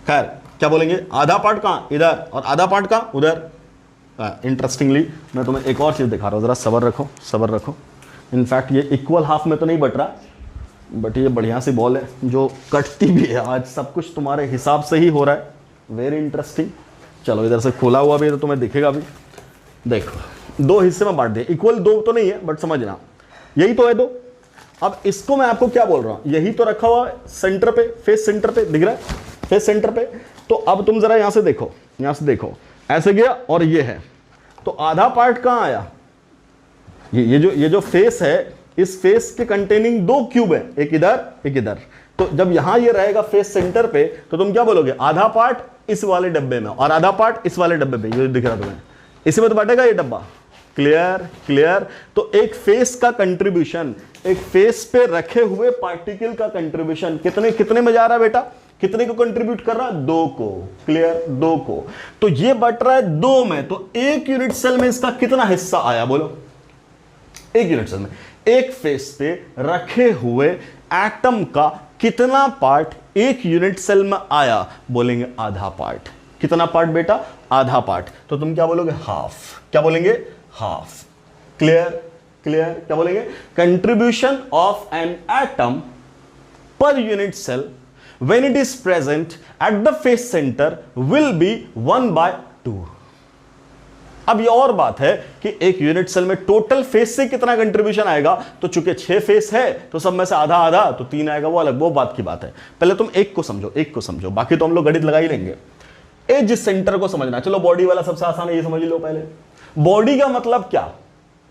खैर क्या बोलेंगे, आधा पार्ट कहां, इधर, और आधा पार्ट कहां, उधर। इंटरेस्टिंगली मैं तुम्हें एक और चीज दिखा रहा हूं, जरा सबर रखो। इनफैक्ट ये इक्वल हाफ में तो नहीं बट रहा, बट ये बढ़िया सी बॉल है जो कटती भी है। आज सब कुछ तुम्हारे हिसाब से ही हो रहा है, वेरी इंटरेस्टिंग। चलो इधर से खोला हुआ भी है तो तुम्हें दिखेगा भी। देखो 2 हिस्से में बांट दिए, इक्वल 2 तो नहीं है बट समझना यही तो है 2। अब इसको मैं आपको क्या बोल रहा हूं, यही तो रखा हुआ है सेंटर पे, फेस सेंटर पे दिख रहा है, फेस सेंटर पे। तो अब तुम जरा यहां से देखो, ऐसे गया और ये है, तो आधा पार्ट कहां आया, ये जो फेस है इस फेस के कंटेनिंग दो क्यूब है, एक इधर एक इधर। तो जब यहां ये रहेगा फेस सेंटर पे, तो तुम क्या बोलोगे, आधा पार्ट इस वाले डब्बे में और आधा पार्ट इस वाले डब्बे में, ये दिख रहा तुम्हें, इसी में तो बांटेगा ये डब्बा। Clear clear. तो एक फेस का कंट्रीब्यूशन, एक फेस पे रखे हुए पार्टिकल का कंट्रीब्यूशन कितने कितने में जा रहा है बेटा, कितने को कंट्रीब्यूट कर रहा है, दो को। क्लियर, दो को। तो ये बट रहा है दो में, तो एक यूनिट सेल में इसका कितना हिस्सा आया बोलो, एक यूनिट सेल में एक फेस पे रखे हुए एटम का कितना पार्ट एक यूनिट सेल में आया, बोलेंगे आधा पार्ट। कितना पार्ट बेटा, आधा पार्ट। तो तुम क्या बोलोगे, हाफ। क्या बोलेंगे, हाफ। Clear clear. क्या बोलेंगे, contribution of an atom per unit cell when it is present at the face center will be 1/2। अब ये और बात है कि एक यूनिट सेल में टोटल फेस से कितना कंट्रीब्यूशन आएगा, तो चूंकि 6 फेस है तो सब में से आधा आधा, तो 3 आएगा, वो अलग, वो बात की बात है। पहले तुम एक को समझो, एक को समझो, बाकी तो हम लोग गणित लगा ही लेंगे। एज सेंटर को समझना, चलो बॉडी वाला सबसे आसान है, ये समझ लो पहले। बॉडी का मतलब क्या,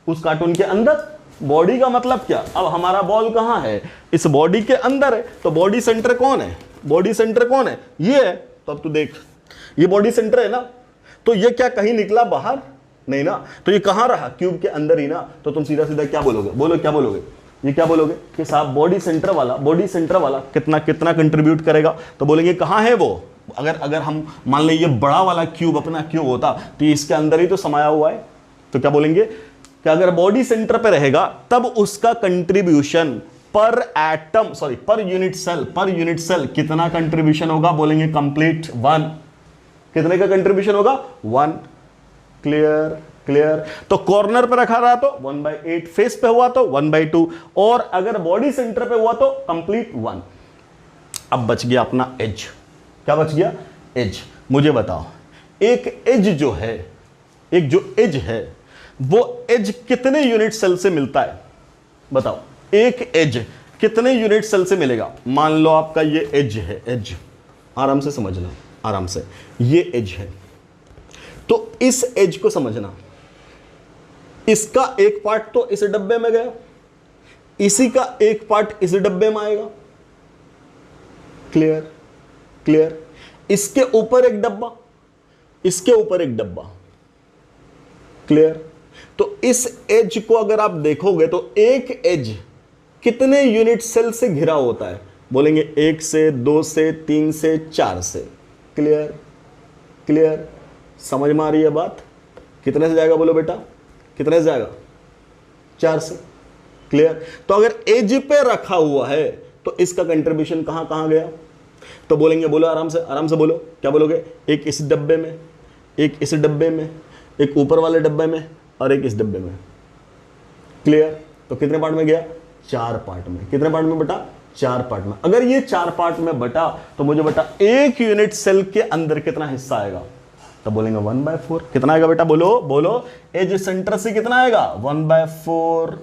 उस कार्टून के अंदर बॉडी का मतलब क्या, अब हमारा बॉल कहां है, इस बॉडी के अंदर है, तो बॉडी सेंटर कौन है, बॉडी सेंटर कौन है, ये है। तो अब तू देख, ये बॉडी सेंटर है ना, तो ये क्या कहीं निकला बाहर, नहीं ना, तो ये कहां रहा, क्यूब के अंदर ही ना। तो तुम सीधा सीधा क्या बोलोगे, बोलो क्या बोलोगे, ये क्या बोलोगे कि साहब बॉडी सेंटर वाला कितना कितना कंट्रीब्यूट करेगा, तो बोलेंगे कहां है वो। अगर हम मान लें ये बड़ा वाला क्यूब अपना क्यूब होता, तो ये इसके अंदर ही तो समाया हुआ है, तो क्या बोलेंगे कि अगर बॉडी सेंटर पे रहेगा तब उसका contribution per atom, sorry per unit cell कितना कंट्रीब्यूशन होगा, बोलेंगे कंप्लीट 1। कितने का कंट्रीब्यूशन होगा, 1। Clear clear. तो कॉर्नर पे रखा रहा तो 1/8, फेस पे हुआ तो 1/2, और अगर बॉडी सेंटर पे हुआ तो कंप्लीट 1। अब बच गया अपना एज। क्या बच गया, एज। मुझे बताओ, एक एज जो है, एक जो एज है, वो एज कितने यूनिट सेल से मिलता है, बताओ, एक एज कितने यूनिट सेल से मिलेगा। मान लो आपका ये एज है, एज, आराम से समझना, आराम से, ये एज है, तो इस एज को समझना, इसका एक पार्ट तो इस डब्बे में गया, इसी का एक पार्ट इस डब्बे में आएगा। Clear clear. इसके ऊपर एक डब्बा, इसके ऊपर एक डब्बा। क्लियर। तो इस एज को अगर आप देखोगे तो एक एज कितने यूनिट सेल से घिरा होता है, बोलेंगे 1 से 2 से 3 से 4 से। Clear clear. समझ में आ रही है बात, कितने से जाएगा बोलो बेटा, कितने से जाएगा, 4 से। क्लियर। तो अगर एज पे रखा हुआ है तो इसका कंट्रीब्यूशन कहां कहां गया, तो बोलेंगे, बोलो आराम से बोलो, क्या बोलोगे, एक इस डब्बे में, एक इस डब्बे में, एक ऊपर वाले डब्बे में, और एक इस डब्बे में। क्लियर। तो कितने पार्ट में गया, 4 पार्ट में। कितने पार्ट में बटा, 4 पार्ट में। अगर ये 4 पार्ट में बटा, तो मुझे बता एक यूनिट सेल के अंदर कितना हिस्सा आएगा, तो बोलेंगे 1/4। कितना आएगा बेटा, बोलो बोलो, एज सेंटर से कितना आएगा, 1/4।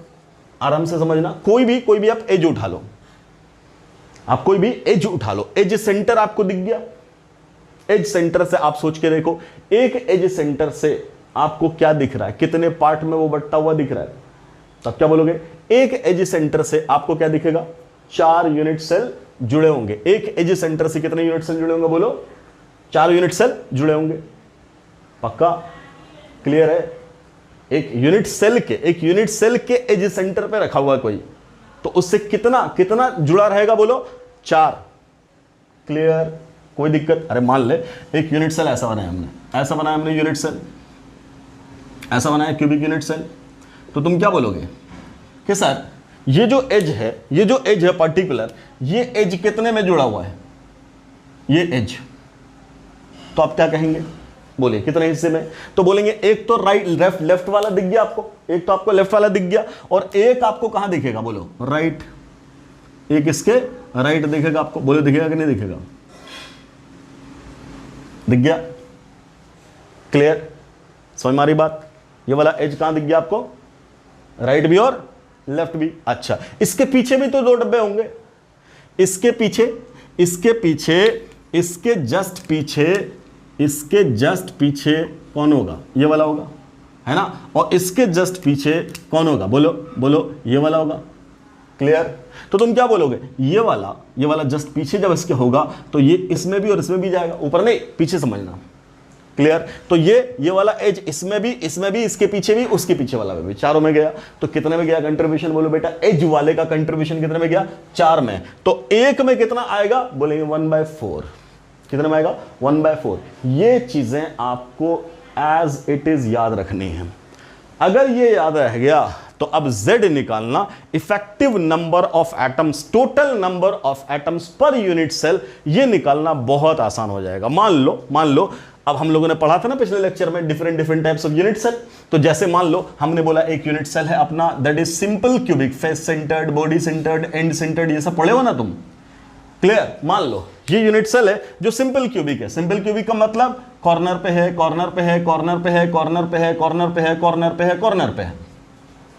आराम से समझना, कोई भी आप एज उठा लो, आप कोई भी एज उठा लो, एज सेंटर आपको दिख गया, एज सेंटर से आप सोच के देखो, एक एज सेंटर से आपको क्या दिख रहा है, कितने पार्ट में वो बंटा हुआ दिख रहा है, तब क्या बोलोगे, एक एज सेंटर से आपको क्या दिखेगा, 4 यूनिट सेल जुड़े होंगे। एक एज सेंटर से कितने यूनिट सेल जुड़े होंगे, बोलो, 4 यूनिट सेल जुड़े होंगे। पक्का, क्लियर है। एक यूनिट सेल के एज सेंटर पे रखा हुआ कोई, तो उससे कितना कितना जुड़ा रहेगा, बोलो, 4। क्लियर, कोई दिक्कत। अरे मान ले एक यूनिट सेल ऐसा बनाया हमने, यूनिट सेल ऐसा बनाया, क्यूबिक यूनिट सेल, तो तुम क्या बोलोगे कि सर ये जो एज है पर्टिकुलर, ये एज कितने में जुड़ा हुआ है, ये एज, तो आप क्या कहेंगे, बोलिए कितने हिस्से में, तो बोलेंगे एक तो राइट लेफ्ट वाला दिख गया आपको, एक तो आपको लेफ्ट वाला दिख गया, और एक आपको कहां दिखेगा, बोलो, राइट, एक इसके राइट दिखेगा आपको, बोलो दिखेगा कि नहीं दिखेगा, दिख गया। क्लियर, समझ में आ रही बात। ये वाला एज कहां दिख गया आपको, राइट भी और लेफ्ट भी। अच्छा, इसके पीछे भी तो 2 डब्बे होंगे, इसके जस्ट पीछे कौन होगा, ये वाला होगा, है ना, और इसके जस्ट पीछे कौन होगा, बोलो बोलो, ये वाला होगा। क्लियर? तो तुम क्या बोलोगे, ये वाला जस्ट पीछे जब इसके होगा तो ये इसमें भी और इसमें भी जाएगा, ऊपर नहीं पीछे समझना। क्लियर? तो ये वाला एज इसमें भी, इसके पीछे भी, उसके पीछे वाला में भी, चारों में गया। तो कितने में गया कंट्रीब्यूशन? बोलो बेटा एज वाले का कंट्रीब्यूशन कितने में गया? 4 में। तो एक में कितना आएगा? बोलेंगे 1/4। कितने में आएगा? 1/4। ये चीजें आपको एज इट इज याद रखनी है। अगर ये याद रह गया तो अब Z निकालना, effective number of atoms, total number of atoms per unit cell, ये निकालना बहुत आसान हो जाएगा। मान लो अब हम लोगों ने पढ़ा था ना पिछले लेक्चर में different types of unit cell. तो जैसे मान लो हमने बोला एक यूनिट सेल है अपना, that is simple cubic, face centred, body centred, and centred, ये सब पढ़े हो ना तुम। क्लियर? मान लो ये यूनिट सेल है जो सिंपल क्यूबिक है। सिंपल क्यूबिक का मतलब कॉर्नर पे है, कॉर्नर पे है, कॉर्नर पे है, कॉर्नर पे है, कॉर्नर पे है, कॉर्नर पे है, कॉर्नर पे है।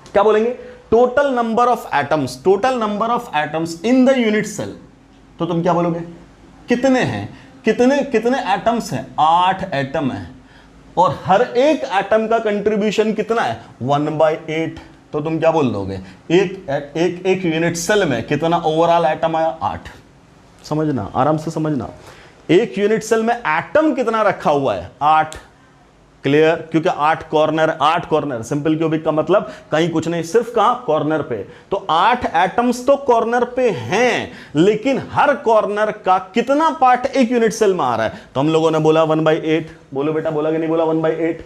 क्या बोलेंगे? Total number of atoms, total number of atoms in the unit cell. तो तुम क्या बोलोगे? कितने हैं? कितने एटम्स हैं? 8 एटम है। और हर एक एटम का कंट्रीब्यूशन कितना है? 1/8। तो तुम क्या बोल दोगे? एक यूनिट सेल में कितना ओवरऑल एटम आया? 8। समझना, आराम से समझना। एक यूनिट सेल में एटम कितना रखा हुआ है? 8। क्लियर? क्योंकि 8 कॉर्नर, सिंपल क्यूबिक का मतलब कहीं कुछ नहीं, सिर्फ कहां? कॉर्नर पे। तो 8 एटम्स तो कॉर्नर पे हैं, लेकिन हर कॉर्नर का कितना पार्ट एक यूनिट सेल में आ रहा है? तो हम लोगों ने बोला 1/8। बोलो बेटा, बोला कि नहीं बोला? 1/8।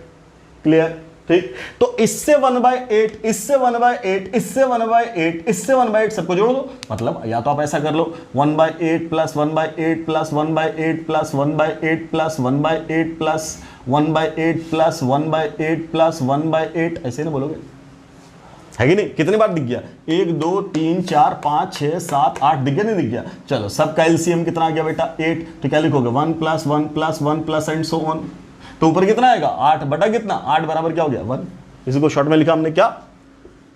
क्लियर? ठीक। तो इससे 1/8, इससे 1/8, इससे 1/8, इससे 1/8 सबको जोड़ दो। मतलब या तो आप ऐसा कर लो 1/8 plus 1/8 plus 1/8 plus 1/8 plus 1/8 plus 1/8 plus 1/8 plus 1/8, ऐसे ना बोलोगे? है कि नहीं? कितनी बार दिख गया? 1 2 3 4 5 6 7 8 दिख गया, नहीं दिख गया? चलो सबका एलसीएम कितना आ गया बेटा? 8। तो क्या लिखोगे? 1 plus 1 plus 1 plus and so on. तो ऊपर कितना आएगा? 8 बटा कितना? 8 बराबर क्या हो गया? 1। इसको शॉर्ट में लिखा हमने क्या?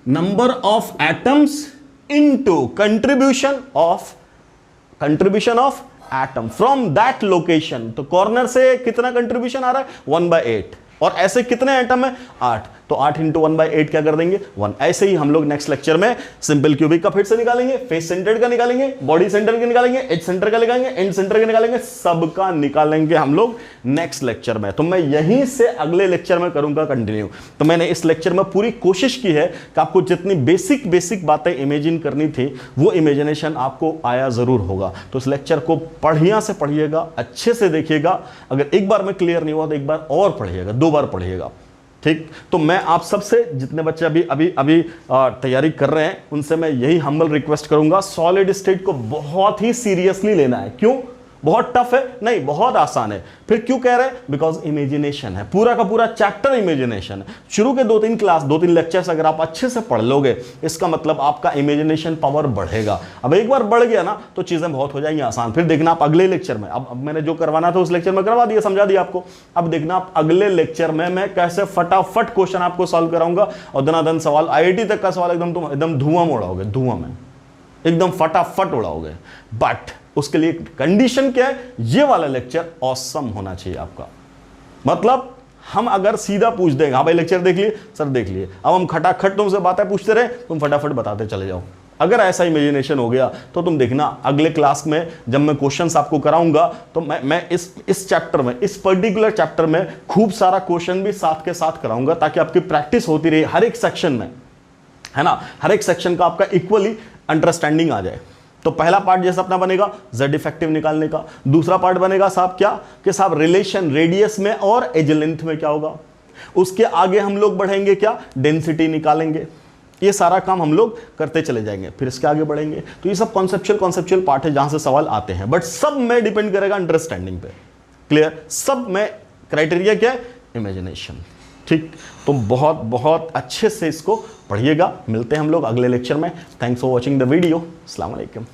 Number of atoms into contribution of atom from that location. तो कॉर्नर से कितना कंट्रीब्यूशन आ रहा है? 1/8। और ऐसे कितने एटम है? 8। तो 8 इंटू 1/8 क्या कर देंगे? 1। ऐसे ही हम लोग नेक्स्ट लेक्चर में सिंपल क्यूबिक का फिर से निकालेंगे, फेस सेंटर्ड का निकालेंगे, बॉडी सेंटर का निकालेंगे, एज सेंटर का निकालेंगे, एंड सेंटर का निकालेंगे, सबका निकालेंगे हम लोग नेक्स्ट लेक्चर में। तो मैं यहीं से अगले लेक्चर में करूंगा कंटिन्यू। तो मैंने इस लेक्चर में पूरी कोशिश की है कि आपको जितनी बेसिक बातें इमेजिन करनी थी वो इमेजिनेशन आपको आया जरूर होगा। तो इस लेक्चर को बढ़िया से पढ़िएगा, अच्छे से देखिएगा। अगर एक बार में क्लियर नहीं हुआ तो एक बार और पढ़िएगा, 2 बार पढ़िएगा। ठीक? तो मैं आप सबसे, जितने बच्चे अभी तैयारी कर रहे हैं, उनसे मैं यही हम्बल रिक्वेस्ट करूंगा, सॉलिड स्टेट को बहुत ही सीरियसली लेना है। क्यों? बहुत टफ है? नहीं, बहुत आसान है। फिर क्यों कह रहे हैं? बिकॉज इमेजिनेशन है, पूरा का पूरा चैप्टर इमेजिनेशन है। शुरू के 2-3 लेक्चर्स अगर आप अच्छे से पढ़ लोगे, इसका मतलब आपका इमेजिनेशन पावर बढ़ेगा। अब एक बार बढ़ गया ना तो चीजें बहुत हो जाएंगी आसान। फिर देखना आप अगले लेक्चर में, अब मैंने जो करवाना था उस लेक्चर में करवा दिया, समझा दिया आपको। अब देखना आप अगले लेक्चर में मैं कैसे फटाफट क्वेश्चन आपको सॉल्व कराऊंगा, और दनादन सवाल, IIT तक का सवाल एकदम धुआं में उड़ाओगे, धुआं में एकदम फटाफट उड़ाओगे। बट उसके लिए कंडीशन क्या है? ये वाला लेक्चर ऑसम होना चाहिए आपका। मतलब हम अगर सीधा पूछ देंगे, हाँ भाई लेक्चर देख लिए सर, देख लिए, अब हम खटाखट तुमसे बातें पूछते रहे, तुम फटाफट बताते चले जाओ। अगर ऐसा इमेजिनेशन हो गया तो तुम देखना अगले क्लास में जब मैं क्वेश्चंस आपको कराऊंगा तो मैं इस चैप्टर में, इस पर्टिकुलर चैप्टर में खूब सारा क्वेश्चन भी साथ के साथ कराऊंगा, ताकि आपकी प्रैक्टिस होती रहे हर एक सेक्शन में, है ना? हर एक सेक्शन का आपका इक्वली अंडरस्टैंडिंग आ जाए। तो पहला पार्ट जैसा अपना बनेगा Z इफेक्टिव निकालने का, दूसरा पार्ट बनेगा साहब क्या कि साहब रिलेशन रेडियस में और एज लेंथ में क्या होगा। उसके आगे हम लोग बढ़ेंगे क्या? डेंसिटी निकालेंगे। ये सारा काम हम लोग करते चले जाएंगे, फिर इसके आगे बढ़ेंगे। तो ये सब कॉन्सेप्चुअल पार्ट है जहां से सवाल आते हैं, बट सब में डिपेंड करेगा अंडरस्टैंडिंग पे। क्लियर? सब में क्राइटेरिया क्या है? इमेजिनेशन। ठीक? तो बहुत बहुत अच्छे से इसको पढ़िएगा। मिलते हैं हम लोग अगले लेक्चर में। Thanks for watching the video. अस्सलाम वालेकुम।